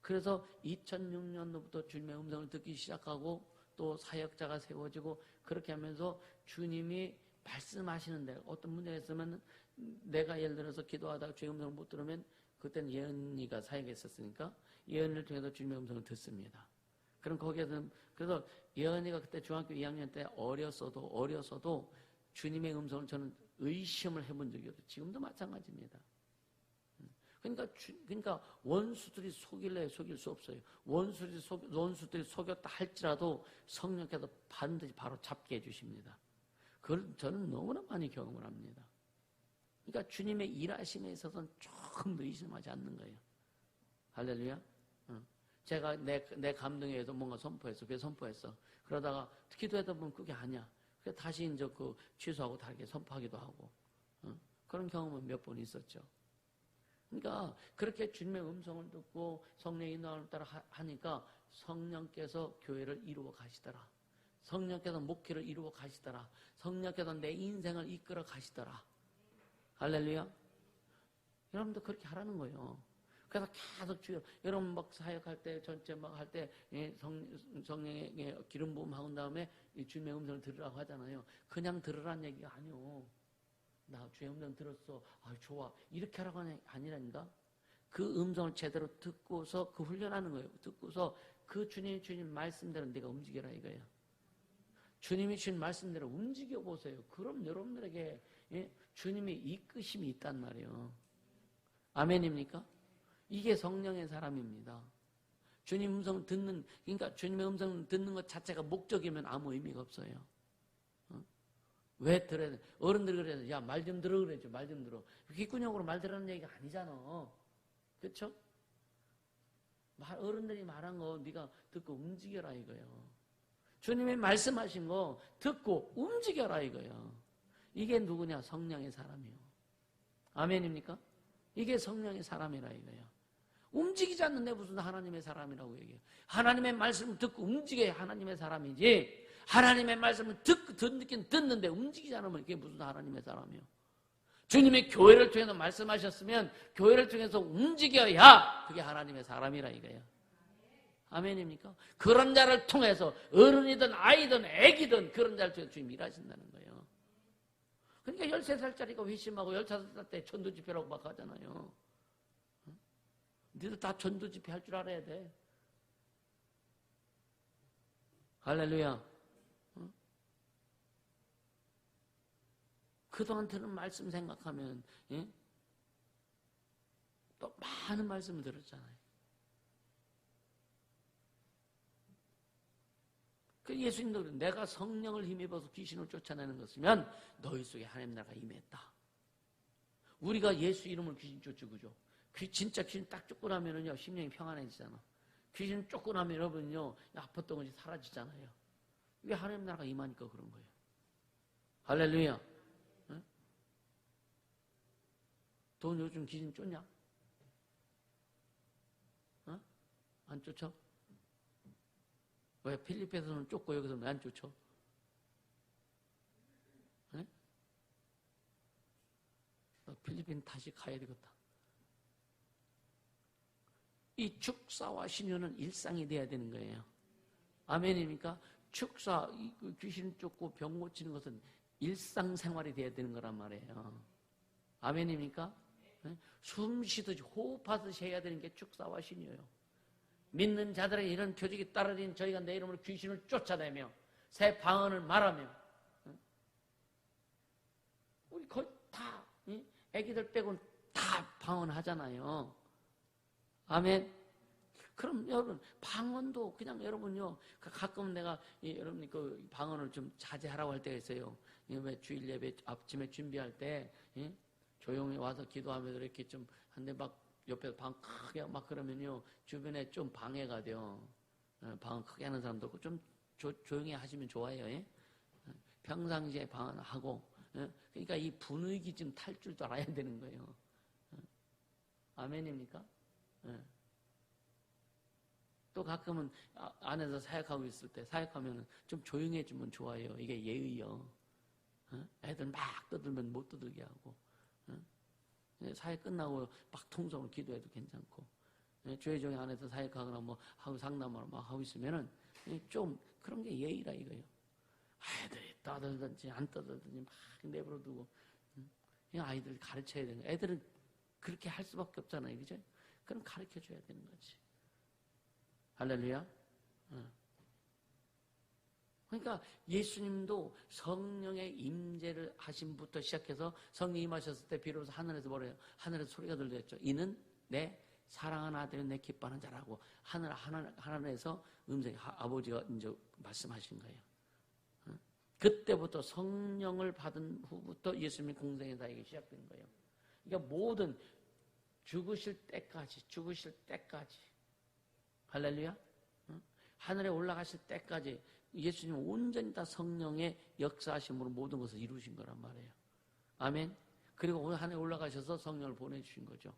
그래서 2006년도부터 주님의 음성을 듣기 시작하고 또 사역자가 세워지고 그렇게 하면서 주님이 말씀하시는데 어떤 문제가 있으면 내가 예를 들어서 기도하다가 주의 음성을 못 들으면 그때는 예언이가 사역했었으니까 예언을 통해서 주님의 음성을 듣습니다. 그럼 거기에서는 그래서 예언이가 그때 중학교 2학년 때 어렸어도 주님의 음성을 저는 의심을 해본 적이 없어요. 지금도 마찬가지입니다. 그러니까 원수들이 속일 수 없어요. 원수들이 속였다 할지라도 성령께서 반드시 바로 잡게 해주십니다. 그걸 저는 너무나 많이 경험을 합니다. 그러니까 주님의 일하심에 있어서는 조금도 의심하지 않는 거예요. 할렐루야. 제가 내 감동에 의해서 뭔가 선포했어. 그러다가 기도하다 보면 그게 아니야. 그래서 다시 이제 그 취소하고 다르게 선포하기도 하고. 그런 경험은 몇 번 있었죠. 그러니까 그렇게 주님의 음성을 듣고 성령의 인도함을 따라 하니까 성령께서 교회를 이루어 가시더라. 성령께서 목회를 이루어 가시더라. 성령께서 내 인생을 이끌어 가시더라. 할렐루야. 여러분도 그렇게 하라는 거예요. 그래서 계속 여러분 막 사역할 때 전체 막 할 때 성령의 기름 부음 하고 다음에 주님의 음성을 들으라고 하잖아요. 그냥 들으라는 얘기가 아니요. 나 주의 음성 들었어. 좋아. 이렇게 하라고 하는 게 아니라니까. 그 음성을 제대로 듣고서 그 훈련하는 거예요. 듣고서 그 주님이 주신 말씀대로 네가 움직여라 이거예요. 주님이 주신 말씀대로 움직여 보세요. 그럼 여러분들에게 주님의 이끄심이 있단 말이에요. 아멘입니까? 이게 성령의 사람입니다. 주님 음성 듣는, 그러니까 주님의 음성 듣는 것 자체가 목적이면 아무 의미가 없어요. 왜 들어야 돼? 어른들이 그래서 야, 말 좀 들어 그랬죠. 말 좀 들어. 귓구녕으로 말 들으라는 얘기가 아니잖아. 그렇죠? 어른들이 말한 거 네가 듣고 움직여라 이거예요. 주님이 말씀하신 거 듣고 움직여라 이거예요. 이게 누구냐? 성령의 사람이요. 아멘입니까? 이게 성령의 사람이라 이거예요. 움직이지 않는데 무슨 하나님의 사람이라고 얘기해요. 하나님의 말씀을 듣고 움직여야 하나님의 사람이지, 하나님의 말씀을 듣긴 듣는데 움직이지 않으면 이게 무슨 하나님의 사람이요. 주님의 교회를 통해서 말씀하셨으면 교회를 통해서 움직여야 그게 하나님의 사람이라 이거예요. 아멘입니까? 그런 자를 통해서 어른이든 아이든 애기든 그런 자를 통해서 주님 일하신다는 거예요. 그러니까 13살짜리가 회심하고 15살 때 전도집회라고 막 하잖아요. 너희들 다 전도집회 할 줄 알아야 돼. 할렐루야. 그동안 들은 말씀 생각하면 또 많은 말씀을 들었잖아요. 그 예수님도 그래요. 내가 성령을 힘입어서 귀신을 쫓아내는 것이면 너희 속에 하나님 나라가 임했다. 우리가 예수 이름을 귀신 쫓죠, 그죠? 진짜 귀신 딱 쫓고 나면은요, 심령이 평안해지잖아. 귀신 쫓고 나면 여러분요, 아팠던 것이 사라지잖아요. 이게 하나님 나라가 임하니까 그런 거예요. 할렐루야. 응? 돈 요즘 귀신 쫓냐? 어? 안 쫓아? 왜 필리핀에서는 쫓고 여기서는 왜 안 쫓아? 네? 필리핀 다시 가야 되겠다. 이 축사와 신유는 일상이 돼야 되는 거예요. 아멘입니까? 축사, 귀신 쫓고 병 고치는 것은 일상생활이 돼야 되는 거란 말이에요. 아멘입니까? 네? 숨 쉬듯이 호흡하듯이 해야 되는 게 축사와 신유예요. 믿는 자들의 이런 표적이 따르린 저희가 내 이름으로 귀신을 쫓아내며 새 방언을 말하며, 우리 거의 다 애기들 빼고는 다 방언하잖아요. 아멘. 그럼 여러분 방언도 그냥 여러분요, 가끔 내가 여러분 그 방언을 좀 자제하라고 할 때가 있어요. 왜 주일 예배 아침에 준비할 때 조용히 와서 기도하면서 이렇게 좀 한데 막 옆에서 방 크게 막 그러면요, 주변에 좀 방해가 돼요. 방언 크게 하는 사람도 없고 좀 조용히 하시면 좋아요. 평상시에 방언하고, 그러니까 이 분위기 좀 탈 줄도 알아야 되는 거예요. 아멘입니까? 또 가끔은 안에서 사역하고 있을 때 사역하면 좀 조용해지면 좋아요. 이게 예의요. 애들 막 떠들면 못 떠들게 하고, 사역 끝나고 막 통성으로 기도해도 괜찮고, 교회종이 안에서 사역하거나 뭐 하고 상담을 막 하고 있으면은 좀 그런 게 예의라 이거예요. 아이들이 떠들든지 안 떠들든지 막 내버려두고, 아이들 가르쳐야 되는 거예요. 애들은 그렇게 할 수밖에 없잖아요, 그죠? 그럼 가르쳐 줘야 되는 거지. 할렐루야. 그러니까 예수님도 성령의 임재를 하심부터 시작해서 성령 임하셨을 때 비로소 하늘에서 뭐래요? 하늘에서 소리가 들렸죠. 이는 내 사랑하는 아들은 내 기뻐하는 자라고 하늘에서 음성이 아버지가 이제 말씀하신 거예요. 그때부터 성령을 받은 후부터 예수님의 공생의 사역이 시작된 거예요. 그러니까 모든 죽으실 때까지 할렐루야. 하늘에 올라가실 때까지 예수님은 온전히 다 성령의 역사하심으로 모든 것을 이루신 거란 말이에요. 아멘. 그리고 오늘 하늘에 올라가셔서 성령을 보내주신 거죠.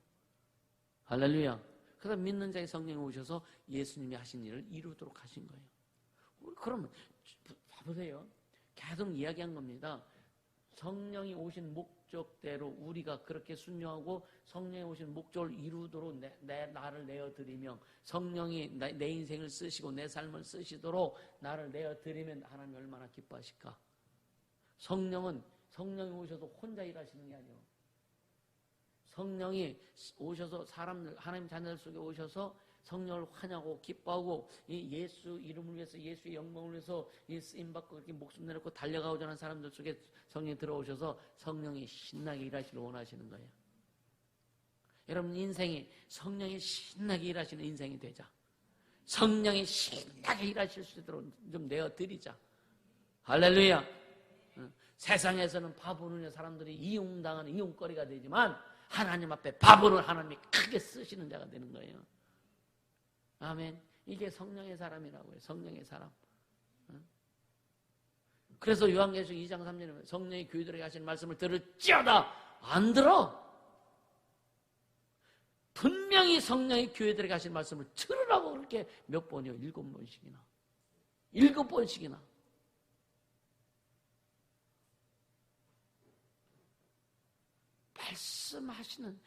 할렐루야. 그래서 믿는 자의 성령이 오셔서 예수님이 하신 일을 이루도록 하신 거예요. 그러면 봐보세요. 계속 이야기한 겁니다. 성령이 오신 목적대로 우리가 그렇게 순종하고 성령이 오신 목적을 이루도록 나를 내어드리며, 성령이 내 인생을 쓰시고 내 삶을 쓰시도록 나를 내어드리면 하나님 얼마나 기뻐하실까. 성령이 오셔서 혼자 일하시는 게 아니에요. 성령이 오셔서 사람들, 하나님 자녀들 속에 오셔서 성령을 환영하고 기뻐하고 이 예수 이름을 위해서 예수의 영광을 위해서 이 쓰임받고 그렇게 목숨 내놓고 달려가고자 하는 사람들 속에 성령이 들어오셔서 성령이 신나게 일하시길 원하시는 거예요. 여러분 인생이 성령이 신나게 일하시는 인생이 되자. 성령이 신나게 일하실 수 있도록 좀 내어드리자. 할렐루야. 세상에서는 바보는 사람들이 이용당하는 이용거리가 되지만 하나님 앞에 바보를 하나님이 크게 쓰시는 자가 되는 거예요. 아멘. 이게 성령의 사람이라고요. 성령의 사람. 그래서 요한계시록 2장 3절에 성령이 교회들에게 하시는 말씀을 들을지어다 안 들어. 분명히 성령이 교회들에게 하시는 말씀을 들으라고 그렇게 몇 번이요? 7번씩이나. 7번씩이나. 말씀하시는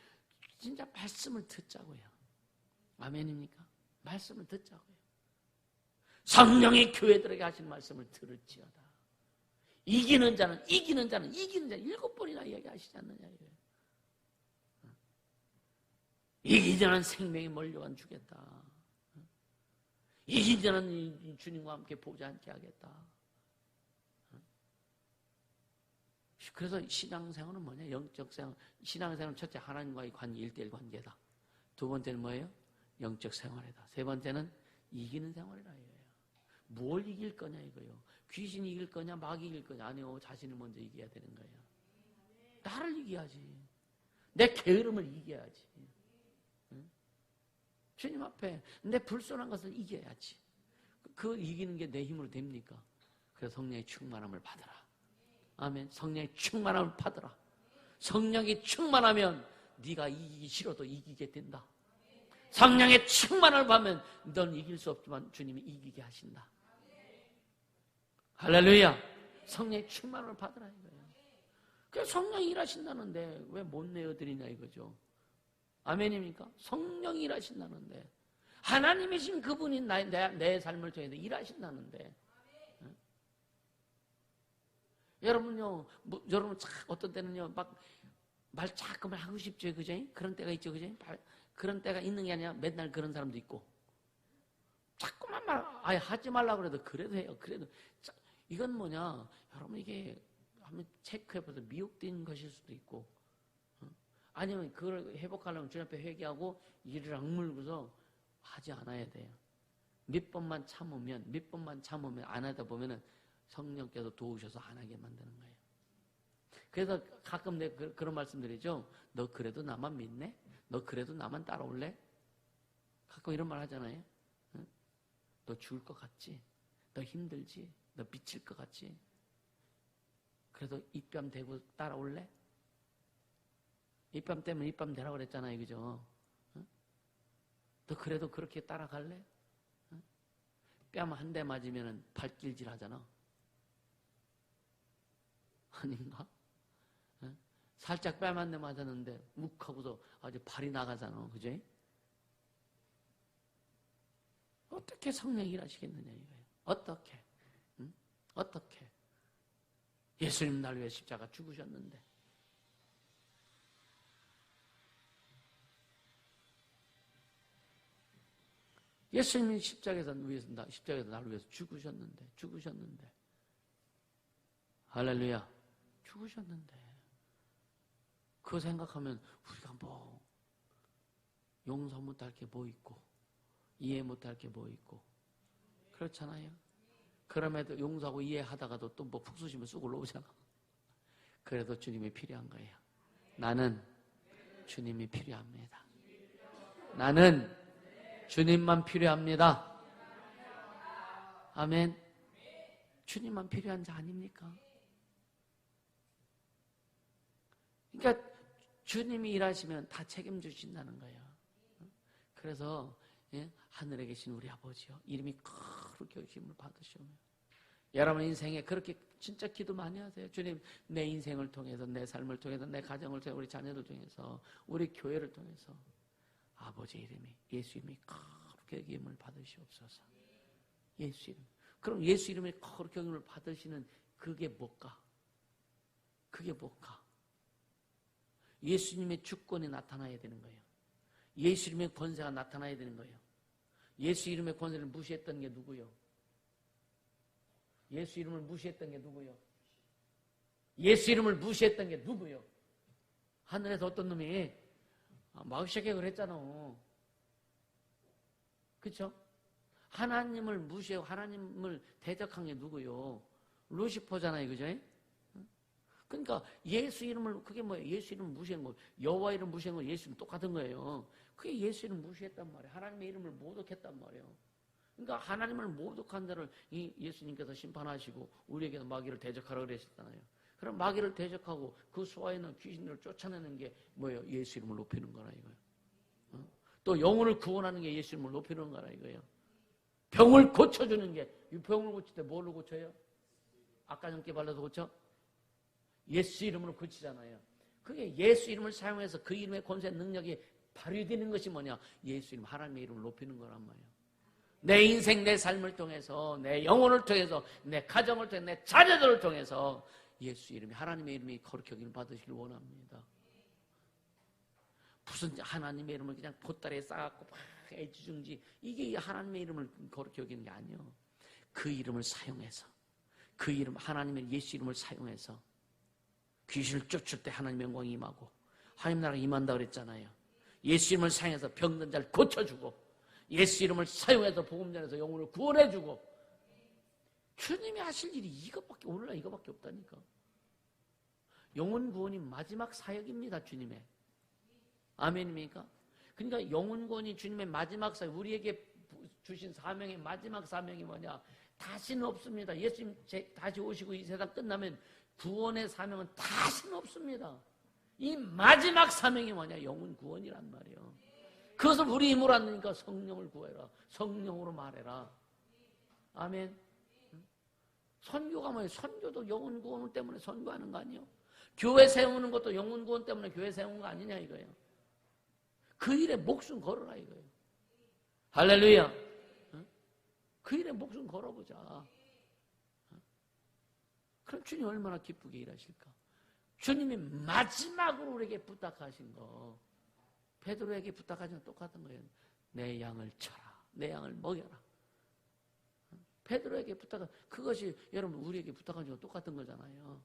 진짜 말씀을 듣자고요. 아멘입니까? 말씀을 듣자고요. 성령이 교회들에게 하신 말씀을 들을지어다. 이기는 자는 7번이나 이야기하시지 않느냐 이거예요. 이기는 자는 생명이 멀려간 주겠다. 이기는 자는 주님과 함께 보지 않게 하겠다. 그래서 신앙생활은 뭐냐? 영적 생활. 신앙생활은 첫째 하나님과의 관계, 1:1 관계다. 두 번째는 뭐예요? 영적 생활이다. 세 번째는 이기는 생활이라 이거예요. 뭘 이길 거냐 이거예요. 귀신이 이길 거냐 마귀 이길 거냐. 아니요. 자신을 먼저 이겨야 되는 거예요. 나를 이겨야지. 내 게으름을 이겨야지. 응? 주님 앞에 내 불순한 것을 이겨야지. 그 이기는 게 내 힘으로 됩니까? 그래서 성령의 충만함을 받아라. 아멘. 성령의 충만함을 받아라. 성령이 충만하면 네가 이기기 싫어도 이기게 된다. 성령의 충만함을 받으면 넌 이길 수 없지만 주님이 이기게 하신다. 할렐루야. 성령의 충만함을 받으라 이거예요. 그래서 성령이 일하신다는데 왜 못 내어드리냐 이거죠. 아멘입니까? 성령이 일하신다는데 하나님이신 그분이 내 삶을 통해서 일하신다는데 여러분요, 여러분 어떤 때는요, 막 말 자꾸만 하고 싶죠, 그죠? 그런 때가 있죠, 그죠? 그런 때가 있는 게 아니라 맨날 그런 사람도 있고, 자꾸만 아예 하지 말라고 그래도 해요. 그래도 이건 뭐냐, 여러분 이게 한번 체크해봐서 미혹된 것일 수도 있고, 아니면 그걸 회복하려면 주님 앞에 회개하고 이를 악물고서 하지 않아야 돼요. 몇 번만 참으면 안 하다 보면은 성령께서 도우셔서 안 하게 만드는 거예요. 그래서 가끔 내가 그런 말씀 드리죠. 너 그래도 나만 믿네? 너 그래도 나만 따라올래? 가끔 이런 말 하잖아요. 응? 너 죽을 것 같지? 너 힘들지? 너 미칠 것 같지? 그래도 입밤 대고 따라올래? 입밤 때문에 입밤 대라고 그랬잖아요. 그죠? 응? 너 그래도 그렇게 따라갈래? 응? 뺨 한 대 맞으면 발길질 하잖아. 아닌가? 응? 살짝 뺨 한 대 맞았는데 묵하고서 아주 발이 나가잖아. 그죠? 어떻게 성령이 일하시겠느냐 이거예요. 어떻게? 응? 어떻게? 예수님 날 위해 십자가 죽으셨는데 예수님이 십자가에서 나를 위해서 죽으셨는데 할렐루야. 죽으셨는데 그거 생각하면 우리가 뭐 용서 못할 게 뭐 있고 이해 못할 게 뭐 있고 그렇잖아요. 그럼에도 용서하고 이해하다가도 또 뭐 푹 쑤시면 쑥 올라오잖아. 그래도 주님이 필요한 거예요. 나는 주님이 필요합니다. 나는 주님만 필요합니다. 아멘. 주님만 필요한 자 아닙니까? 그러니까 주님이 일하시면 다 책임지신다는 거예요. 그래서 하늘에 계신 우리 아버지요, 이름이 그렇게 힘을 받으시오며 여러분 인생에 그렇게 진짜 기도 많이 하세요. 주님, 내 인생을 통해서, 내 삶을 통해서, 내 가정을 통해서, 우리 자녀들 통해서, 우리 교회를 통해서 아버지 이름이, 예수 이름이 그렇게 힘을 받으시옵소서. 예수 이름. 그럼 예수 이름이 그렇게 힘을 받으시는 그게 뭘까? 그게 뭘까? 예수님의 주권이 나타나야 되는 거예요. 예수님의 권세가 나타나야 되는 거예요. 예수 이름의 권세를 무시했던 게 누구요? 예수 이름을 무시했던 게 누구요? 예수 이름을 무시했던 게 누구요? 하늘에서 어떤 놈이 마귀에게 그랬잖아. 그렇죠? 하나님을 무시하고 하나님을 대적한 게 누구요? 루시퍼잖아요, 그죠? 그러니까 예수 이름을, 그게 뭐예요? 예수 이름을 무시한 거, 여호와 이름 무시한 거 예수 이름 똑같은 거예요. 그게 예수 이름 무시했단 말이에요. 하나님의 이름을 모독했단 말이에요. 그러니까 하나님을 모독한 자를 이 예수님께서 심판하시고 우리에게도 마귀를 대적하라고 그러셨잖아요. 그럼 마귀를 대적하고 그 수하에 있는 귀신들을 쫓아내는 게 뭐예요? 예수 이름을 높이는 거라 이거예요. 또 영혼을 구원하는 게 예수 이름을 높이는 거라 이거예요. 병을 고쳐주는 게, 이 병을 고칠 때 뭘로 고쳐요? 아까 전께 발라서 고쳐? 예수 이름으로 고치잖아요. 그게 예수 이름을 사용해서 그 이름의 권세 능력이 발휘되는 것이 뭐냐? 예수 이름, 하나님의 이름을 높이는 거란 말이에요. 내 인생, 내 삶을 통해서, 내 영혼을 통해서, 내 가정을 통해서, 내 자녀들을 통해서 예수 이름이, 하나님의 이름이 거룩히 여김을 받으시길 원합니다. 무슨 하나님의 이름을 그냥 보따리에 싸갖고 막 애지중지, 이게 하나님의 이름을 거룩히 여기는 게 아니에요. 그 이름을 사용해서, 그 이름, 하나님의 예수 이름을 사용해서 귀신을 쫓을 때 하나님의 영광이 임하고 하나님 나라가 임한다 그랬잖아요. 예수 이름을 사용해서 병든 자를 고쳐주고, 예수 이름을 사용해서 복음 전해서 영혼을 구원해주고, 주님이 하실 일이 이것밖에, 오늘날 이것밖에 없다니까. 영혼 구원이 마지막 사역입니다, 주님의. 아멘입니까? 그러니까 영혼 구원이 주님의 마지막 사역, 우리에게 주신 사명의 마지막 사명이 뭐냐? 다시는 없습니다. 예수님 다시 오시고 이 세상 끝나면 구원의 사명은 다시는 없습니다. 이 마지막 사명이 뭐냐? 영혼 구원이란 말이에요. 그것을 우리 힘으로 안 되니까 성령을 구해라. 성령으로 말해라. 아멘. 선교가 뭐예요? 선교도 영혼 구원 때문에 선교하는 거 아니에요? 교회 세우는 것도 영혼 구원 때문에 교회 세우는 거 아니냐 이거예요. 그 일에 목숨 걸어라 이거예요. 할렐루야. 그 일에 목숨 걸어보자. 그럼 주님 얼마나 기쁘게 일하실까? 주님이 마지막으로 우리에게 부탁하신 거, 베드로에게 부탁하신 거 똑같은 거예요. 내 양을 쳐라. 내 양을 먹여라. 베드로에게 부탁한, 그것이 여러분 우리에게 부탁하신 거 똑같은 거잖아요.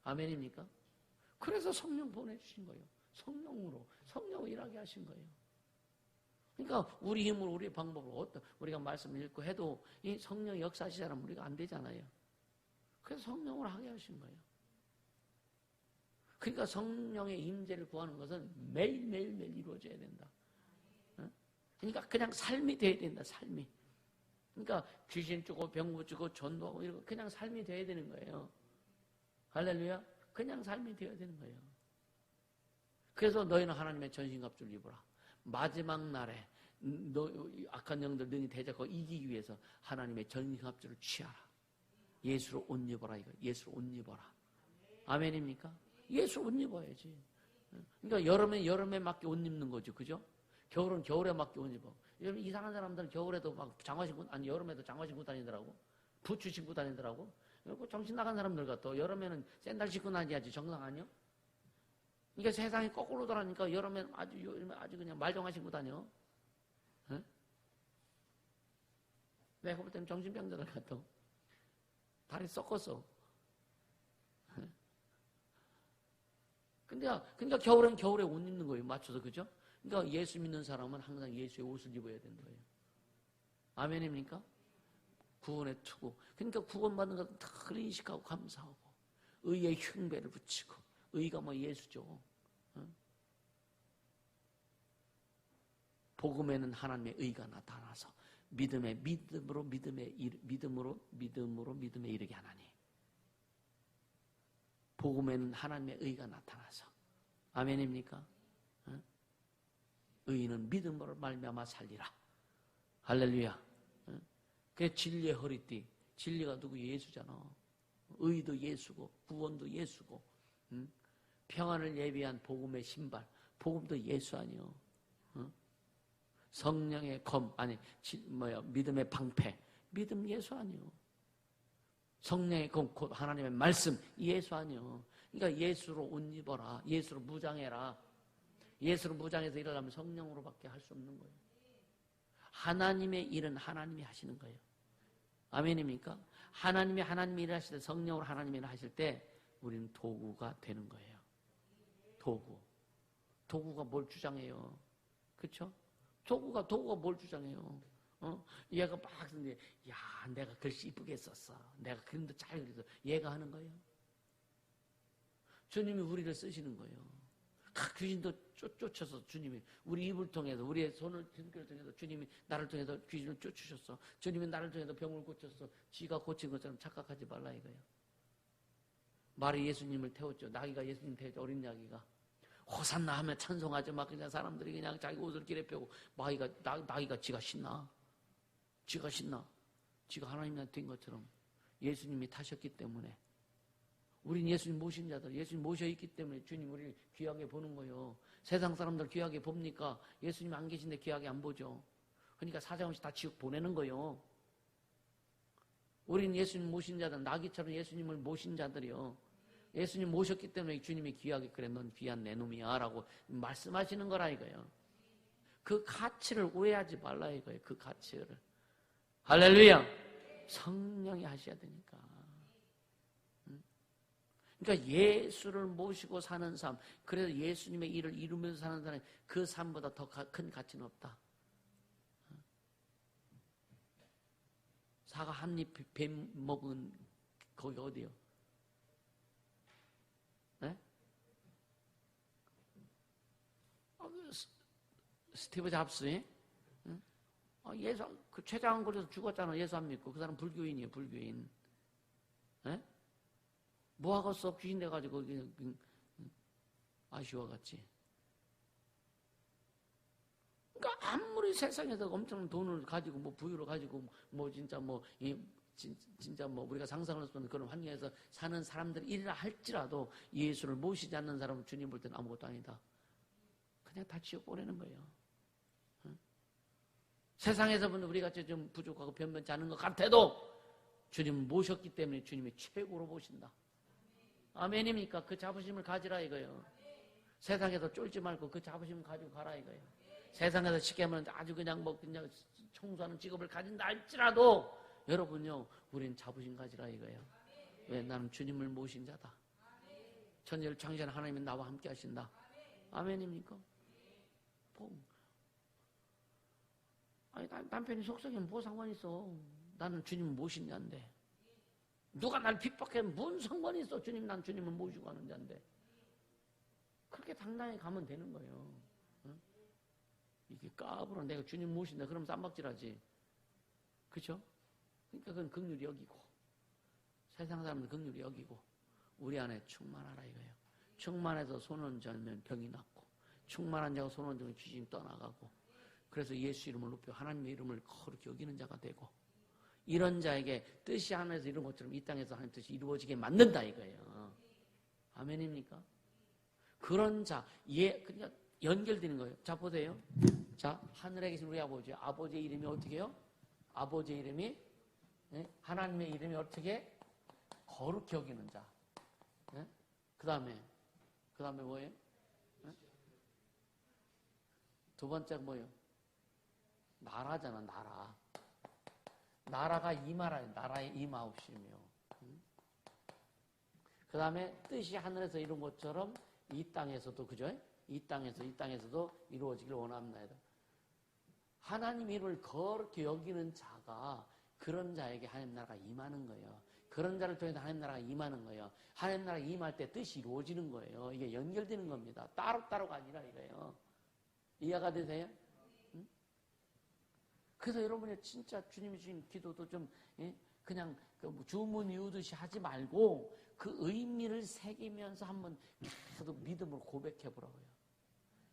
아멘입니까? 그래서 성령 보내주신 거예요. 성령으로 일하게 하신 거예요. 그러니까 우리 힘으로, 우리의 방법으로, 우리가 말씀을 읽고 해도 이 성령의 역사시자라면 우리가 안 되잖아요. 그래서 성령으로 하게 하신 거예요. 그러니까 성령의 임재를 구하는 것은 매일매일 이루어져야 된다. 그러니까 그냥 삶이 돼야 된다, 삶이. 그러니까 귀신 쫓고 병 고치고 전도하고 이런 거 그냥 삶이 돼야 되는 거예요. 할렐루야. 그냥 삶이 되어야 되는 거예요. 그래서 너희는 하나님의 전신갑주를 입어라. 마지막 날에 악한 영들 능히 대적하고 이기기 위해서 하나님의 전신갑주를 취하라. 예수로 옷 입어라 이거. 예수로 옷 입어라. 아멘입니까? 예수로 옷 입어야지. 그러니까 여름에 맞게 옷 입는 거죠, 그죠? 겨울은 겨울에 맞게 옷 입어. 여러분 이상한 사람들은 겨울에도 막 장화 신고, 아니 여름에도 장화 신고 다니더라고. 부츠 신고 다니더라고. 그리고 정신 나간 사람들 같아. 여름에는 샌들 신고 다녀야지 정상 아니요? 그러니까 세상이 거꾸로 돌아가니까 여름에는 아주 그냥 말정화 신고 다녀. 응? 내가 볼 때는 정신병자들 같아. 다리 썩었어. 그러니까 겨울엔 겨울에 옷 입는 거예요. 맞춰서, 그죠? 그러니까 예수 믿는 사람은 항상 예수의 옷을 입어야 되는 거예요. 아멘입니까? 구원의 투구. 그러니까 구원받는 것은 다 인식하고 감사하고 의의 흉배를 붙이고, 의가 뭐 예수죠. 복음에는 하나님의 의가 나타나서 믿음으로 믿음에 이르게 하나니. 복음에는 하나님의 의가 나타나서. 아멘입니까? 의인은 믿음으로 말미암아 살리라. 할렐루야. 그게 진리의 허리띠. 진리가 누구? 예수잖아. 의도 예수고 구원도 예수고, 평안을 예비한 복음의 신발, 복음도 예수 아니요. 성령의 검, 아니 믿음의 방패, 믿음 예수 아니요. 성령의 검, 곧 하나님의 말씀, 예수 아니요. 그러니까 예수로 옷 입어라. 예수로 무장해라. 예수로 무장해서 일어나면 성령으로밖에 할 수 없는 거예요. 하나님의 일은 하나님이 하시는 거예요. 아멘입니까? 하나님이 일을 하실 때, 성령으로 하나님의 일을 하실 때 우리는 도구가 되는 거예요. 도구가 뭘 주장해요? 그렇죠? 도구가 뭘 주장해요? 얘가 막 쓰는데, 야, 내가 글씨 이쁘게 썼어. 내가 그림도 잘 그렸어. 얘가 하는 거예요. 주님이 우리를 쓰시는 거예요. 귀신도 쫓아서 주님이 우리 입을 통해서, 우리의 손을 통해서 주님이 나를 통해서 귀신을 쫓으셨어. 주님이 나를 통해서 병을 고쳤어. 지가 고친 것처럼 착각하지 말라 이거예요. 말이 예수님을 태웠죠. 나귀가 예수님 태웠죠. 어린 나귀가. 호산나 하면 찬송하죠. 막 그냥 사람들이 그냥 자기 옷을 길에 펴고, 나귀가 지가 신나. 지가 하나님한테 된 것처럼 예수님이 타셨기 때문에, 우린 예수님 모신 자들, 예수님 모셔 있기 때문에 주님 우리를 귀하게 보는 거예요. 세상 사람들 귀하게 봅니까? 예수님 안 계신데 귀하게 안 보죠. 그러니까 사정없이 다 지옥 보내는 거예요. 우린 예수님 모신 자들, 나귀처럼 예수님을 모신 자들이요. 예수님 모셨기 때문에 주님이 귀하게, 그래 넌 귀한 내 놈이야 라고 말씀하시는 거라 이거예요. 그 가치를 오해하지 말라 이거예요. 그 가치를. 할렐루야. 성령이 하셔야 되니까. 그러니까 예수를 모시고 사는 삶, 그래서 예수님의 일을 이루면서 사는 사람, 그 삶보다 더 큰 가치는 없다. 사과 한 입 배 먹은 거기 어디요? 네? 스티브 잡스, 예수, 그 췌장암 걸려서 죽었잖아. 예수 안 믿고. 그 사람 불교인이에요, 불교인. 네? 뭐 하겠어? 귀신 돼가지고 아쉬워갔지. 그러니까 아무리 세상에서 엄청난 돈을 가지고 뭐 부유를 가지고 뭐 진짜 진짜 우리가 상상할 수 없는 그런 환경에서 사는 사람들이라 할지라도 예수를 모시지 않는 사람은 주님 볼 때는 아무것도 아니다. 그냥 다 지옥 보내는 거예요. 응? 세상에서 보면 우리 같이 좀 부족하고 변변치 않은 것 같아도 주님을 모셨기 때문에 주님이 최고로 보신다. 아멘입니까? 그 자부심을 가지라 이거예요. 세상에서 쫄지 말고 그 자부심을 가지고 가라 이거예요. 세상에서 쉽게 하면 아주 그냥 그냥 청소하는 직업을 가진다 할지라도 여러분요, 우린 자부심 가지라 이거예요. 왜? 나는 주님을 모신 자다. 천지를 창시한 하나님은 나와 함께 하신다. 아멘입니까? 아니, 남편이 속썩이면 뭐 상관이 있어. 나는 주님을 모신 자인데. 누가 날 핍박해 뭔 상관이 있어. 난 주님을 모시고 가는 자인데. 그렇게 당당히 가면 되는 거예요. 응? 이게 까불어 내가 주님 모신다 그러면 쌈박질하지. 그렇죠? 그러니까 그건 긍휼히 여기고, 세상 사람들 긍휼히 여기고, 우리 안에 충만하라 이거예요. 충만해서 손을 절면 병이 낫고, 충만한 자가 손을 들면 귀신이 떠나가고, 그래서 예수 이름을 높여 하나님의 이름을 거룩히 여기는 자가 되고, 이런 자에게 뜻이 하늘에서 이룬 것처럼 이 땅에서 하나님 뜻이 이루어지게 만든다 이거예요. 아멘입니까? 그런 자, 그러니까 연결되는 거예요. 자, 보세요. 자, 하늘에 계신 우리 아버지의 이름이 어떻게 해요? 아버지의 이름이, 하나님의 이름이 어떻게? 거룩히 여기는 자. 그 다음에 뭐예요? 두 번째가 뭐예요? 나라잖아, 나라. 나라가 임하라, 나라의 임하옵시며. 그 다음에 뜻이 하늘에서 이룬 것처럼 이 땅에서도, 그죠? 이 땅에서도 이루어지길 원합니다. 하나님 이름을 거룩히 여기는 자가, 그런 자에게 하나님 나라가 임하는 거예요. 그런 자를 통해서 하나님 나라가 임하는 거예요. 하나님 나라가 임할 때 뜻이 이루어지는 거예요. 이게 연결되는 겁니다. 따로따로가 아니라 이거예요. 이해가 되세요? 응? 그래서 여러분이 진짜 주님이 주신 기도도 좀 그냥 주문 이루듯이 하지 말고 그 의미를 새기면서 한번 계속 믿음으로 고백해 보라고요.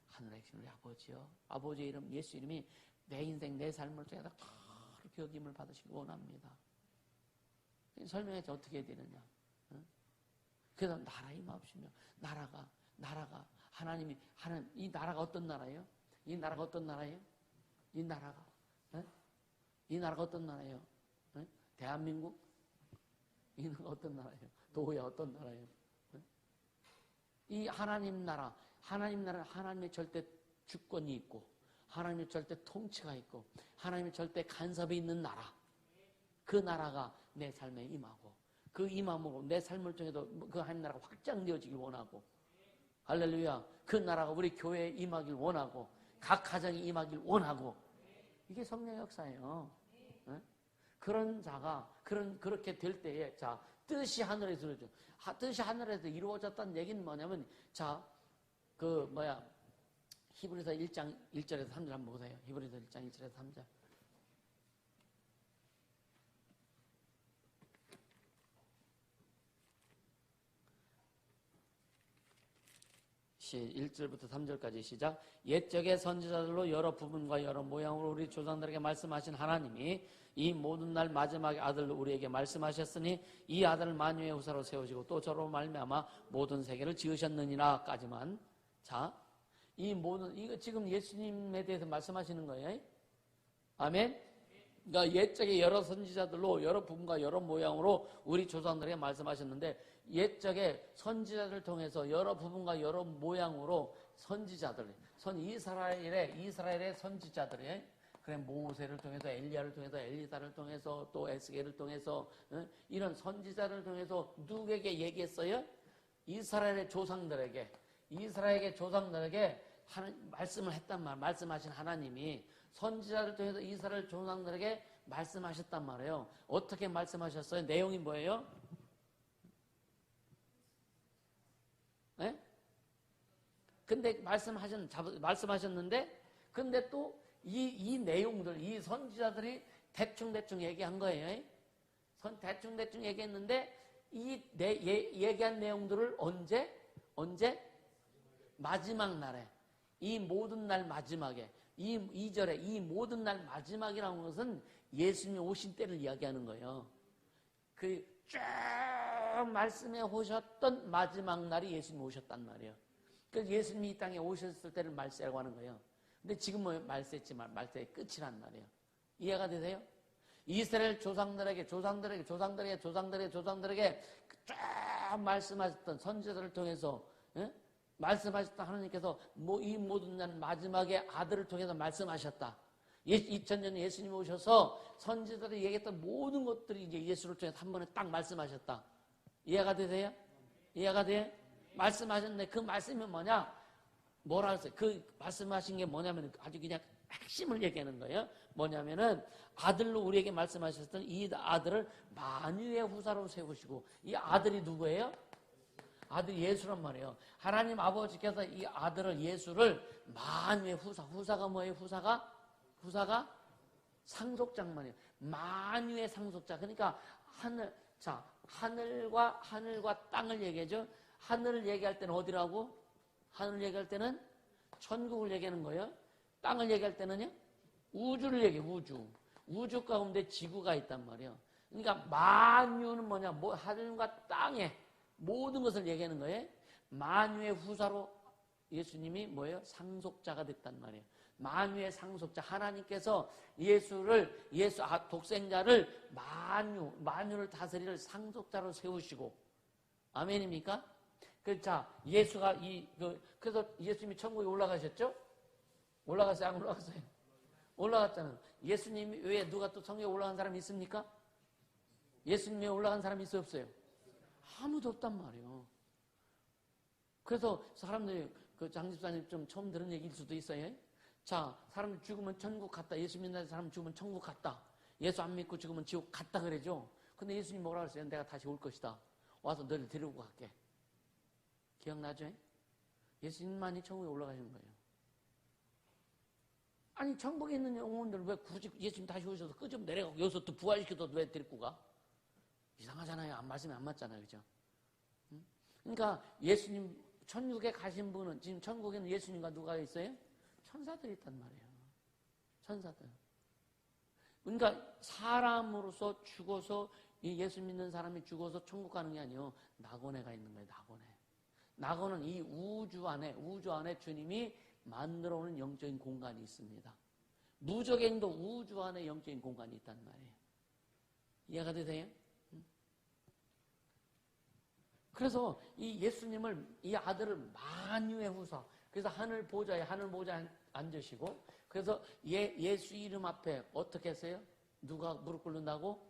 하늘에 계신 우리 아버지요, 아버지의 이름, 예수 이름이 내 인생, 내 삶을 통해서 그렇게 여김을 받으시기 원합니다. 설명해서 어떻게 해야 되느냐. 그래서 나라 임하옵시며, 나라가 하나님이 하는 이 나라가 어떤 나라예요? 이 나라가 어떤 나라예요? 이 나라가 어떤 나라예요? 대한민국? 이 나라가 어떤 나라예요? 도야 어떤 나라예요? 이 하나님 나라는 하나님의 절대 주권이 있고, 하나님의 절대 통치가 있고 하나님의 절대 간섭이 있는 나라, 그 나라가 내 삶에 임하고 그 임함으로 내 삶을 통해서 그 하나님 나라가 확장되어지길 원하고, 할렐루야, 그 나라가 우리 교회에 임하길 원하고 각 가정에 임하길 원하고, 이게 성령의 역사예요. 네? 그런 자가 그렇게 될 때에, 자, 뜻이 하늘에서 이루어져. 뜻이 하늘에서 이루어졌다는 얘기는 뭐냐면, 자, 히브리서 1장 1절에서 3절 한번 보세요. 히브리서 1장 1절에서 3절. 시 1절부터 3절까지 시작. 옛적의 선지자들로 여러 부분과 여러 모양으로 우리 조상들에게 말씀하신 하나님이 이 모든 날 마지막에 아들로 우리에게 말씀하셨으니 이 아들을 만유의 후사로 세우시고 또 저로 말미암아 모든 세계를 지으셨느니라까지만. 자, 이 모든, 이거 지금 예수님에 대해서 말씀하시는 거예요. 아멘. 그러니까 옛적에 여러 선지자들로 여러 부분과 여러 모양으로 우리 조상들에게 말씀하셨는데, 옛적에 선지자들을 통해서 여러 부분과 여러 모양으로 선지자들, 이스라엘의 선지자들이, 그래, 모세를 통해서, 엘리야를 통해서, 엘리사를 통해서, 또 에스겔을 통해서, 이런 선지자를 통해서 누구에게 얘기했어요? 이스라엘의 조상들에게 말씀을 했단 말, 말씀하신 하나님이 선지자를 통해서 이스라엘 조상들에게 말씀하셨단 말이에요. 어떻게 말씀하셨어요? 내용이 뭐예요? 네? 근데 말씀하셨는데, 근데 또 이 내용들, 이 선지자들이 대충 얘기한 거예요. 대충 얘기했는데, 얘기한 내용들을 언제? 마지막 날에, 이 모든 날 마지막에, 이 2절에 이 모든 날 마지막이라는 것은 예수님이 오신 때를 이야기하는 거예요. 그 쭉 말씀해 오셨던 마지막 날이 예수님이 오셨단 말이에요. 그래서 예수님이 이 땅에 오셨을 때를 말세라고 하는 거예요. 근데 지금은 말세지만 말세의 끝이란 말이에요. 이해가 되세요? 이스라엘 조상들에게 쭉 말씀하셨던 선지자들을 통해서, 말씀하셨던 하나님께서 이 모든 날 마지막에 아들을 통해서 말씀하셨다. 2000년 예수님이 오셔서 선지자들이 얘기했던 모든 것들이 이제 예수를 통해서 한 번에 딱 말씀하셨다. 이해가 되세요? 이해가 돼? 말씀하셨는데 그 말씀이 뭐냐? 뭐라 했어요? 그 말씀하신 게 뭐냐면 아주 그냥 핵심을 얘기하는 거예요. 뭐냐면은 아들로 우리에게 말씀하셨던 이 아들을 만유의 후사로 세우시고, 이 아들이 누구예요? 아들 예수란 말이에요. 하나님 아버지께서 이 아들을, 예수를 만유의 후사가 뭐예요? 후사가 상속자란 말이에요. 만유의 상속자. 그러니까 하늘과 땅을 얘기하죠. 하늘을 얘기할 때는 어디라고? 하늘을 얘기할 때는 천국을 얘기하는 거예요. 땅을 얘기할 때는요? 우주를 얘기해요. 우주 가운데 지구가 있단 말이에요. 그러니까 만유는 뭐냐? 하늘과 땅에 모든 것을 얘기하는 거예요. 만유의 후사로 예수님이 뭐예요? 상속자가 됐단 말이에요. 만유의 상속자. 하나님께서 독생자를 만유를 다스릴 상속자로 세우시고, 아멘입니까? 예수가 그래서 예수님이 천국에 올라가셨죠? 올라갔어요? 안 올라갔어요? 올라갔잖아요. 예수님 외에 누가 또 성경에 올라간 사람이 있습니까? 예수님 외에 올라간 사람이 있어요? 없어요? 아무도 없단 말이에요. 그래서 사람들이, 장집사님 좀 처음 들은 얘기일 수도 있어요. 자, 사람 죽으면 천국 갔다. 예수 믿는 사람 죽으면 천국 갔다. 예수 안 믿고 죽으면 지옥 갔다 그러죠. 근데 예수님 뭐라 그랬어요? 내가 다시 올 것이다. 와서 너를 데리고 갈게. 기억나죠? 예수님만이 천국에 올라가신 거예요. 아니, 천국에 있는 영혼들 왜 굳이 예수님 다시 오셔서 끄집 내려가고 여기서 또 부활시켜도 왜 데리고 가? 이상하잖아요. 말씀이 안 맞잖아요. 그죠? 그러니까 예수님, 천국에 가신 분은, 지금 천국에는 예수님과 누가 있어요? 천사들이 있단 말이에요. 천사들. 그러니까 사람으로서 죽어서, 예수 믿는 사람이 죽어서 천국 가는 게 아니에요. 낙원에 있는 거예요. 낙원은 이 우주 안에 주님이 만들어 오는 영적인 공간이 있습니다. 무적행도 우주 안에 영적인 공간이 있단 말이에요. 이해가 되세요? 그래서 이 예수님을, 이 아들을 만유의 후사, 그래서 하늘 보좌 앉으시고, 그래서 예수 이름 앞에 어떻게 했어요? 누가 무릎 꿇는다고?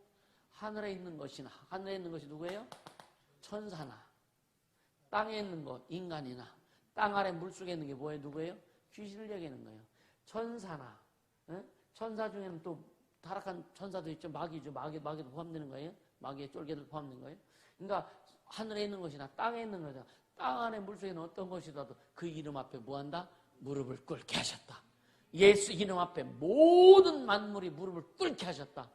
하늘에 있는 것이나, 하늘에 있는 것이 누구예요? 천사나, 땅에 있는 것, 인간이나, 땅 아래 물속에 있는 게 뭐예요? 누구예요? 귀신을 얘기하는 거예요. 천사나, 천사 중에는 또 타락한 천사도 있죠. 마귀죠. 마귀도 포함되는 거예요. 마귀의 쫄개도 포함되는 거예요. 그러니까 하늘에 있는 것이나 땅에 있는 것이나 땅 안에 물속에 있는 어떤 것이라도 그 이름 앞에 뭐한다? 무릎을 꿇게 하셨다. 예수 이름 앞에 모든 만물이 무릎을 꿇게 하셨다.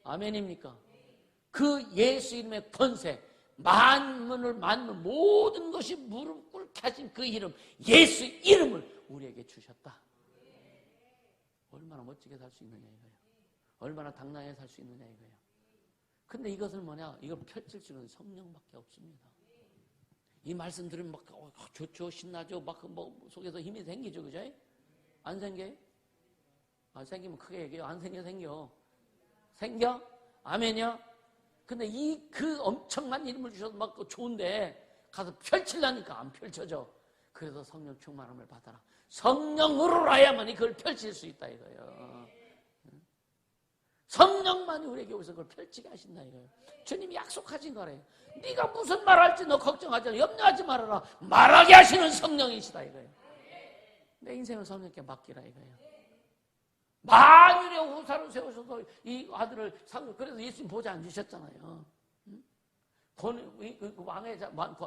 아멘입니까? 그 예수 이름의 권세, 만물 모든 것이 무릎 꿇게 하신 그 이름, 예수 이름을 우리에게 주셨다. 얼마나 멋지게 살 수 있느냐 이거예요. 얼마나 당당하게 살 수 있느냐 이거예요. 근데 이것을 뭐냐? 이걸 펼칠 수 있는 성령밖에 없습니다. 이 말씀 들으면 막 좋죠, 신나죠, 막 속에서 힘이 생기죠, 그죠? 안 생겨요? 안 생기면 크게 얘기해요. 안 생겨. 생겨? 아멘이요? 근데 그 엄청난 이름을 주셔서 막 좋은데 가서 펼치려니까 안 펼쳐져. 그래서 성령 충만함을 받아라. 성령으로라야만이 그걸 펼칠 수 있다 이거예요. 성령만이 우리에게 오셔서 그걸 펼치게 하신다 이거예요. 주님이 약속하신 거래요. 네가 무슨 말할지 너 걱정하지 않아. 염려하지 말아라. 말하게 하시는 성령이시다 이거예요. 내 인생을 성령께 맡기라 이거예요. 만일의 후사를 세우셔서 이 아들을 그래서 예수님 보좌 앉으셨잖아요. 왕에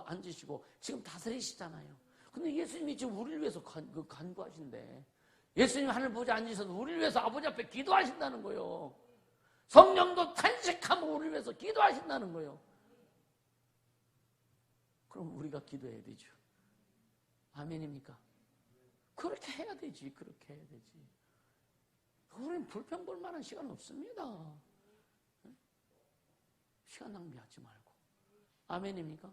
앉으시고 지금 다스리시잖아요. 근데 예수님이 지금 우리를 위해서 간구하신대. 예수님 하늘 보좌 앉으셔서 우리를 위해서 아버지 앞에 기도하신다는 거예요. 성령도 탄식하면 우리를 위해서 기도하신다는 거예요. 그럼 우리가 기도해야 되죠. 아멘입니까? 그렇게 해야 되지. 그렇게 해야 되지. 우리는 불평 볼 만한 시간 없습니다. 시간 낭비하지 말고. 아멘입니까?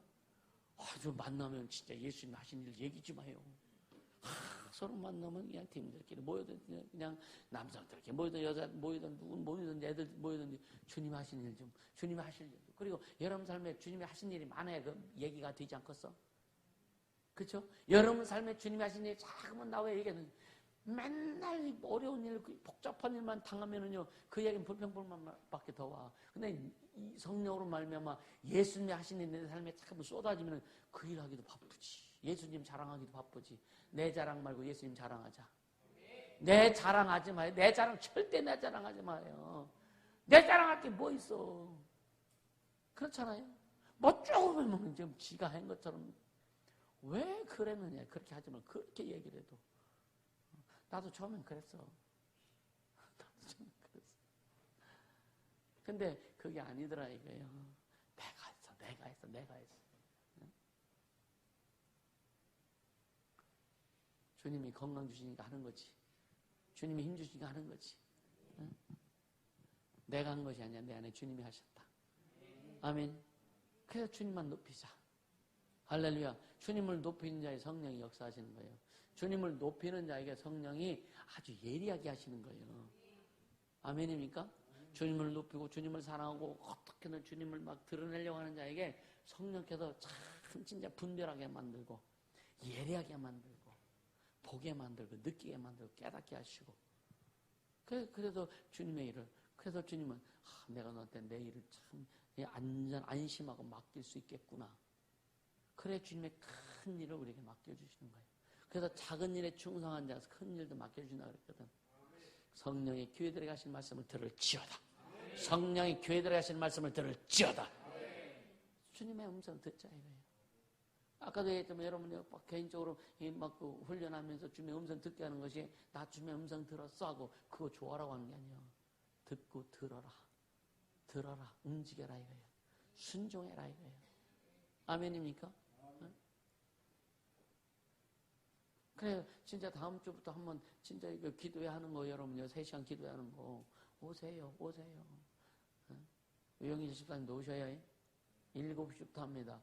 아주 만나면 진짜 예수님 하신 일 얘기 좀 해요. 서로 만나면 그냥 팀들끼리 모여든 그냥 남성들끼리 모여든 여자 모여든 누군 모여든 애들 모여든 주님 하신 일 좀, 주님이 하실 일 좀. 그리고 여러분 삶에 주님이 하신 일이 많아야 그 얘기가 되지 않겠어? 그렇죠? 여러분 삶에 주님이 하신 일이 자꾸만 나와 얘기하는 맨날 어려운 일, 복잡한 일만 당하면은요 그 얘기는 불평불만밖에 더 와. 근데 이 성령으로 말미암아 예수님이 하신 일 내 삶에 자꾸 쏟아지면은 그 일하기도 바쁘지. 예수님 자랑하기도 바쁘지. 내 자랑 말고 예수님 자랑하자. 내 자랑하지 마요. 내 자랑 절대 내 자랑하지 마요. 내 자랑할 게 뭐 있어? 그렇잖아요. 뭐 조금은 좀 지가 한 것처럼 왜 그랬느냐 그렇게 하지 말고 그렇게 얘기를 해도. 나도 처음엔 그랬어. 근데 그게 아니더라 이거예요. 내가 했어. 주님이 건강 주시니까 하는 거지. 주님이 힘 주시니까 하는 거지. 내가 한 것이 아니야. 내 안에 주님이 하셨다. 아멘. 그래서 주님만 높이자. 할렐루야. 주님을 높이는 자의 성령이 역사하시는 거예요. 주님을 높이는 자에게 성령이 아주 예리하게 하시는 거예요. 아멘입니까? 주님을 높이고 주님을 사랑하고 어떻게든 주님을 막 드러내려고 하는 자에게 성령께서 참 진짜 분별하게 만들고 예리하게 만들고 보게 만들고 느끼게 만들고 깨닫게 하시고 그래서 주님의 일을 그래서 주님은 내가 너한테 내 일을 참 안심하고 맡길 수 있겠구나. 그래 주님의 큰 일을 우리에게 맡겨주시는 거예요. 그래서 작은 일에 충성한 자서 큰 일도 맡겨주신다 그랬거든. 성령이 교회들에게 하신 말씀을 들을지어다. 성령이 교회들에게 하신 말씀을 들을지어다. 주님의 음성을 듣자 이거예요. 아까도 얘기했지만 여러분이 개인적으로 막 훈련하면서 주님의 음성 듣게 하는 것이 나 주님의 음성 들었어 하고 그거 좋아라고 하는 게 아니에요. 듣고 들어라 움직여라 이거예요. 순종해라 이거예요. 아멘입니까? 그래 진짜 다음 주부터 한번 진짜 이거 기도회 하는 거 여러분요 3시간 기도회 하는 거 오세요. 유영희 집사님도 오셔야 7시부터 합니다.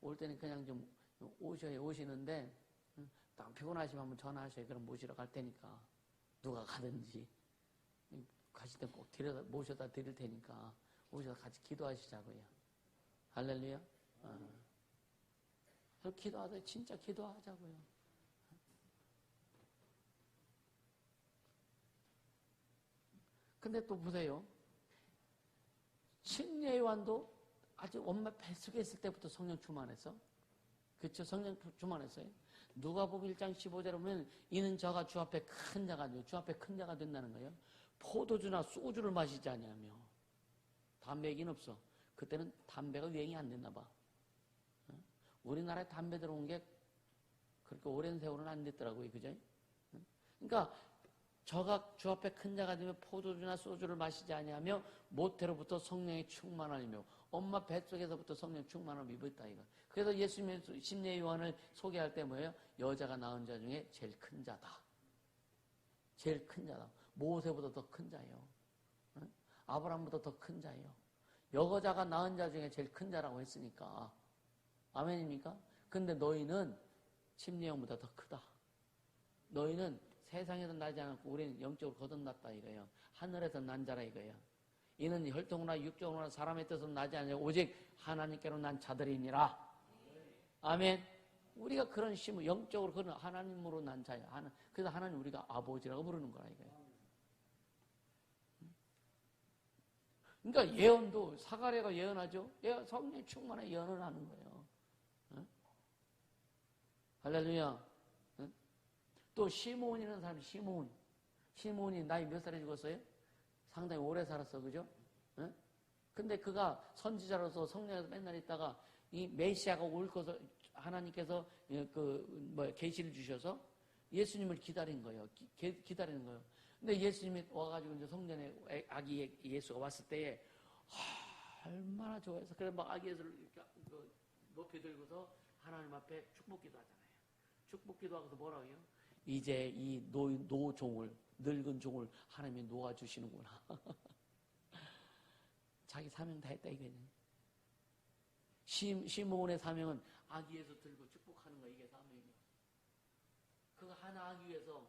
올 때는 그냥 좀 오시는데 딱 피곤하시면 한번 전화하셔요. 그럼 모시러 갈 테니까 누가 가든지 가실 때 꼭 모셔다 드릴 테니까 오셔서 같이 기도하시자고요. 할렐루야. 기도하자 진짜 기도하자고요. 근데 또 보세요. 침례 요한도 아주 엄마 뱃속에 있을 때부터 성령 충만했어. 그렇죠? 성령 충만했어요. 누가복음 1장 15절에 보면 이는 저가 주 앞에 큰 자가 되고 주 앞에 큰 자가 된다는 거예요. 포도주나 소주를 마시지 아니하며. 담배 얘기는 없어. 그때는 담배가 유행이 안 됐나 봐. 우리나라에 담배 들어온 게 그렇게 오랜 세월은 안 됐더라고요. 그죠? 그러니까 저가 주 앞에 큰 자가 되며 포도주나 소주를 마시지 아니하며 모태로부터 성령의 충만함이며 엄마 뱃속에서부터 성령 충만함을 입었다 이거. 그래서 예수님의 침례 요한을 소개할 때 뭐예요? 여자가 낳은 자 중에 제일 큰 자다. 제일 큰 자다. 모세보다 더 큰 자예요. 아브라함보다 더 큰 자예요. 여자가 낳은 자 중에 제일 큰 자라고 했으니까. 아멘입니까? 근데 너희는 침례 요한보다 더 크다. 너희는 세상에서 나지 않았고 우리는 영적으로 거듭났다 이거예요. 하늘에서 난 자라 이거예요. 이는 혈통으로나 육적으로나 사람의 뜻으로 나지 않냐고 오직 하나님께로 난 자들이니라. 아멘. 우리가 그런 심을 영적으로 그런 하나님으로 난 자야. 그래서 하나님 우리가 아버지라고 부르는 거라 이거예요. 그러니까 예언도 사가랴가 예언하죠. 성령 충만한 예언을 하는 거예요. 할렐루야. 또 시므온이라는 사람이 시므온이 나이 몇 살에 죽었어요? 상당히 오래 살았어, 그죠? 근데 그가 선지자로서 성령에서 맨날 있다가 이 메시아가 올 것을 하나님께서 계시를 주셔서 예수님을 기다린 거예요. 기다리는 거예요. 근데 예수님이 와가지고 이제 성전에 아기 예수가 왔을 때에 얼마나 좋아해서 그래 막 아기 예수를 높이 들고서 하나님 앞에 축복기도 하잖아요. 축복기도 하고서 뭐라고 해요? 이제 이 노종을 늙은 종을 하나님이 놓아주시는구나. 자기 사명 다 했다 이거는. 시므온의 사명은 아기 예수 들고 축복하는 거 이게 사명이에요. 그거 하나 하기 위해서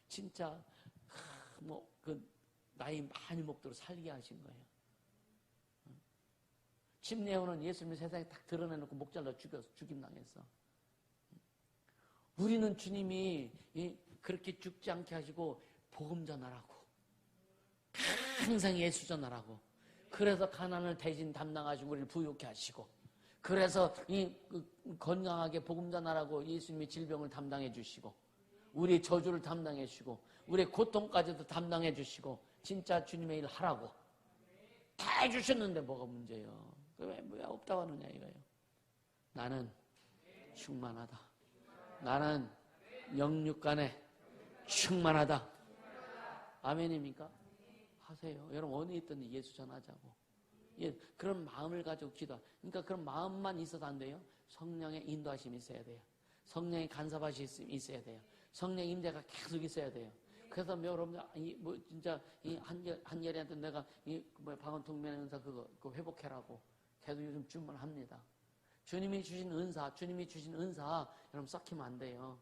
진짜 나이 많이 먹도록 살게 하신 거예요. 침례요한은 예수님이 세상에 딱 드러내놓고 목 잘라 죽임 당했어. 우리는 주님이 그렇게 죽지 않게 하시고 복음 전하라고 항상 예수 전하라고 그래서 가난을 대신 담당하시고 우리를 부유케 하시고 그래서 건강하게 복음 전하라고 예수님이 질병을 담당해 주시고 우리의 저주를 담당해 주시고 우리의 고통까지도 담당해 주시고 진짜 주님의 일을 하라고 다 해주셨는데 뭐가 문제예요? 왜 없다고 하느냐 이거예요. 나는 충만하다. 나는 영육간에 충만하다. 아멘입니까? 하세요. 여러분 어디 있든지 예수 전하자고. 그런 마음을 가지고 기도. 그러니까 그런 마음만 있어도 안 돼요. 성령의 인도하심이 있어야 돼요. 성령의 간섭하심이 있어야 돼요. 성령의 임재가 계속 있어야 돼요. 그래서 여러분 진짜 한예리한테 내가 방언통면 은사 그거 회복해라고 계속 요즘 주문합니다. 주님이 주신 은사 여러분 썩히면 안 돼요.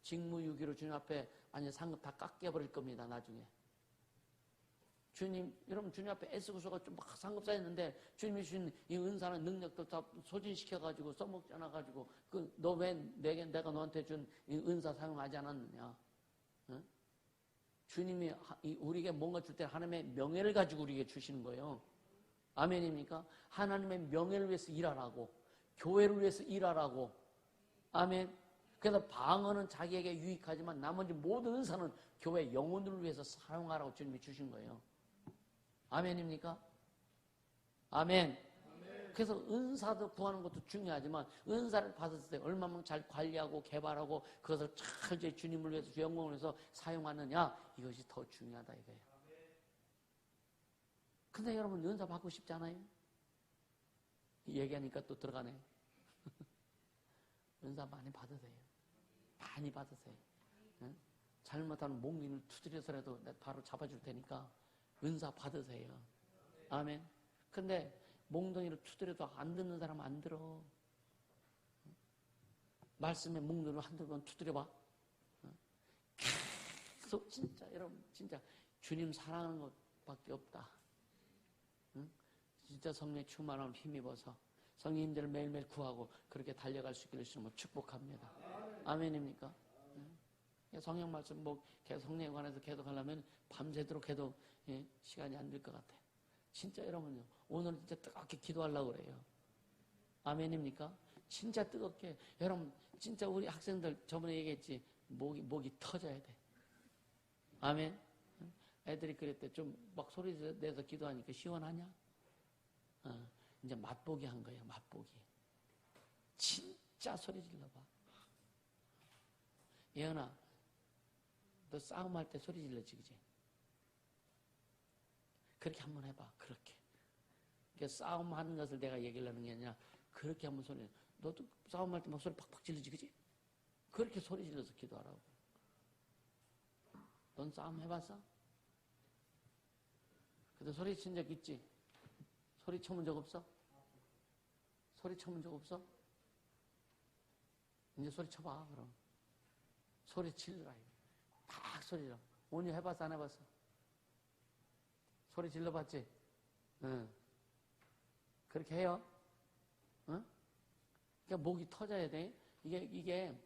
직무유기로 주님 앞에 완전 상급 다 깎여버릴 겁니다. 나중에. 여러분 주님 앞에 애쓰고서가 좀 막 상급 쌓였는데 주님이 주신 이 은사는 능력도 다 소진시켜가지고 써먹지 않아가지고 너 왜 내가 너한테 준 이 은사 사용하지 않았느냐? 응? 주님이 우리에게 뭔가 줄 때 하나님의 명예를 가지고 우리에게 주시는 거예요. 아멘입니까? 하나님의 명예를 위해서 일하라고 교회를 위해서 일하라고 아멘. 그래서 방언은 자기에게 유익하지만 나머지 모든 은사는 교회 영혼들을 위해서 사용하라고 주님이 주신 거예요. 아멘입니까? 아멘. 그래서 은사도 구하는 것도 중요하지만 은사를 받았을 때 얼마나 잘 관리하고 개발하고 그것을 잘 주님을 위해서 영광을 위해서 사용하느냐 이것이 더 중요하다 이거예요. 근데 여러분 은사 받고 싶지 않아요? 얘기하니까 또 들어가네. 은사 많이 받으세요. 많이 받으세요. 응? 잘못하면 몽인을 두드려서라도 바로 잡아줄 테니까 은사 받으세요. 아멘. 근데 몽둥이를 두드려도 안 듣는 사람 안 들어. 말씀에 몽둥이를 한두 번 두드려봐. 계속 진짜 여러분 진짜 주님 사랑하는 것밖에 없다. 응? 진짜 성령의 충만함을 힘입어서 성령 임재를 매일매일 구하고 그렇게 달려갈 수 있기를 주님을 축복합니다. 아멘입니까? 응? 성경 말씀 뭐 계속 성령에 관해서 계속 하려면 밤새도록 해도 시간이 안 될 것 같아. 진짜 여러분요, 오늘 진짜 뜨겁게 기도하려고 그래요. 아멘입니까? 진짜 뜨겁게. 여러분 진짜 우리 학생들 저번에 얘기했지, 목이 터져야 돼. 아멘. 애들이 그랬대. 좀 막 소리 내서 기도하니까 시원하냐? 이제 맛보기 한 거예요. 맛보기. 진짜 소리 질러봐. 예은아, 너 싸움할 때 소리 질러지, 그지? 그렇게 한번 해봐. 그렇게. 그러니까 싸움하는 것을 내가 얘기를 하는 게 아니라 그렇게 한번 소리. 너도 싸움할 때 막 소리 팍팍 질러지, 그지? 그렇게 소리 질러서 기도하라고. 넌 싸움 해봤어? 근데 소리 친 적 있지? 소리 쳐본 적 없어? 소리 쳐본 적 없어? 이제 소리 쳐봐, 그럼. 소리 질러라. 딱 소리 질러. 오늘 해봤어, 안 해봤어? 소리 질러봤지? 응. 그렇게 해요. 응? 그러니까 목이 터져야 돼. 이게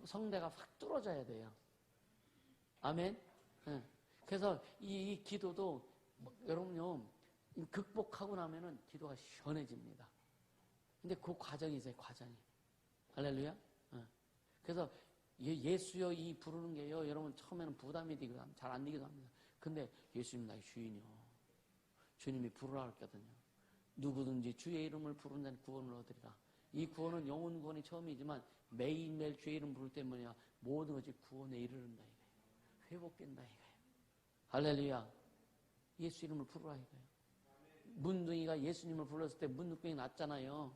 성대가 확 뚫어져야 돼요. 아멘? 응. 그래서 이 기도도 여러분요, 극복하고 나면은 기도가 시원해집니다. 근데 그 과정이 있어요, 과정이. 할렐루야? 응. 그래서 예수여 이 부르는 게요, 여러분 처음에는 부담이 되기도 합니다. 잘 안 되기도 합니다. 근데 예수님 나의 주인이요. 주님이 부르라 했거든요. 누구든지 주의 이름을 부르는 자는 구원을 얻으리라. 이 구원은 영혼 구원이 처음이지만 매일매일 주의 이름 부를 때 뭐냐, 모든 것이 구원에 이르른다 이거예요. 회복된다 이거예요. 할렐루야. 예수 이름을 부르라 이거예요. 문둥이가 예수님을 불렀을 때 문둥병이 났잖아요.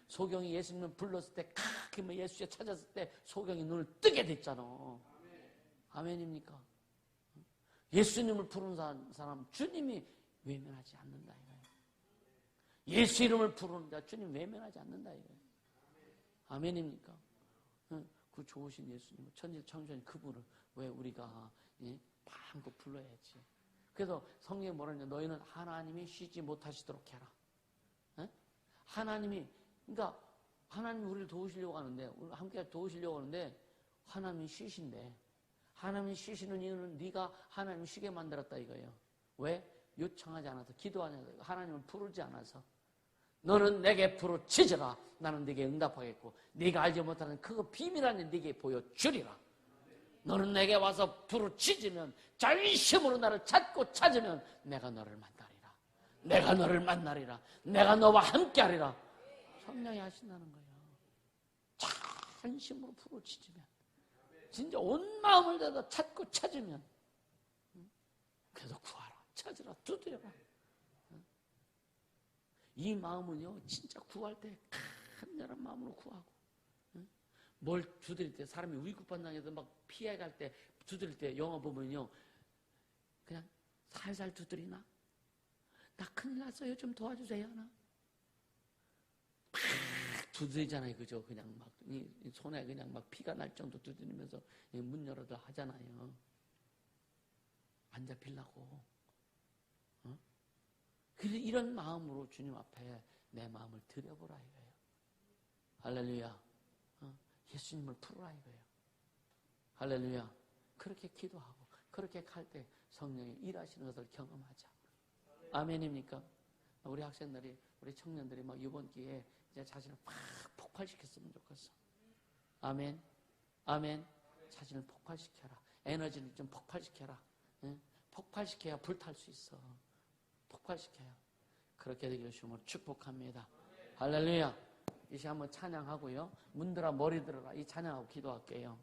소경이 예수님을 불렀을 때 칵 예수님 찾았을 때 소경이 눈을 뜨게 됐잖아. 아멘입니까? 예수님을 부르는 사람 주님이 외면하지 않는다 이거예요. 예수 이름을 부르는 자 주님 외면하지 않는다 이거예요. 아멘입니까? 그 좋으신 예수님, 천지창조신 그분을 왜 우리가 마음껏 불러야지. 그래서 성경에 뭐라 하냐, 너희는 하나님이 쉬지 못하시도록 해라. 하나님이, 그러니까 하나님이 우리를 도우시려고 하는데, 함께 도우시려고 하는데 하나님이 쉬신대. 하나님이 쉬시는 이유는 네가 하나님을 쉬게 만들었다 이거예요. 왜? 요청하지 않아서, 기도하지 않아서, 하나님을 부르지 않아서. 너는 내게 부르짖으라. 나는 네게 응답하겠고 네가 알지 못하는 그 비밀 안에 네게 보여주리라. 너는 내게 와서 부르짖으면, 전심으로 나를 찾으면 내가 너를 만나리라. 내가 너를 만나리라. 내가 너와 함께하리라. 성령이 하신다는 거예요. 전심으로 부르짖으면, 진짜 온 마음을 다해서 찾으면, 그래서 구하라, 찾으라, 두드려라. 이 마음은요, 진짜 구할 때 간절한 마음으로 구하고, 뭘 두드릴 때, 사람이 위급반당해서 막 피해갈 때, 두드릴 때, 영화 보면요, 그냥 살살 두드리나? 나 큰일 났어요. 좀 도와주세요. 막 두드리잖아요. 그죠? 그냥 막, 이 손에 그냥 막 피가 날 정도 두드리면서 문 열어도 하잖아요. 안 잡히려고. 그래서 이런 마음으로 주님 앞에 내 마음을 드려보라 이거예요. 할렐루야. 예수님을 부르라 이거예요. 할렐루야. 그렇게 기도하고 그렇게 갈 때 성령이 일하시는 것을 경험하자. 아멘입니까? 우리 학생들이, 우리 청년들이 막 이번 기회에 이제 자신을 막 폭발시켰으면 좋겠어. 아멘. 아멘. 자신을 폭발시켜라. 에너지를 좀 폭발시켜라. 응? 폭발시켜야 불탈 수 있어. 폭발시켜요. 그렇게 되기를 주님으로 축복합니다. 할렐루야. 이 시간 한번 찬양하고요. 문들아 머리 들어라. 이 찬양하고 기도할게요.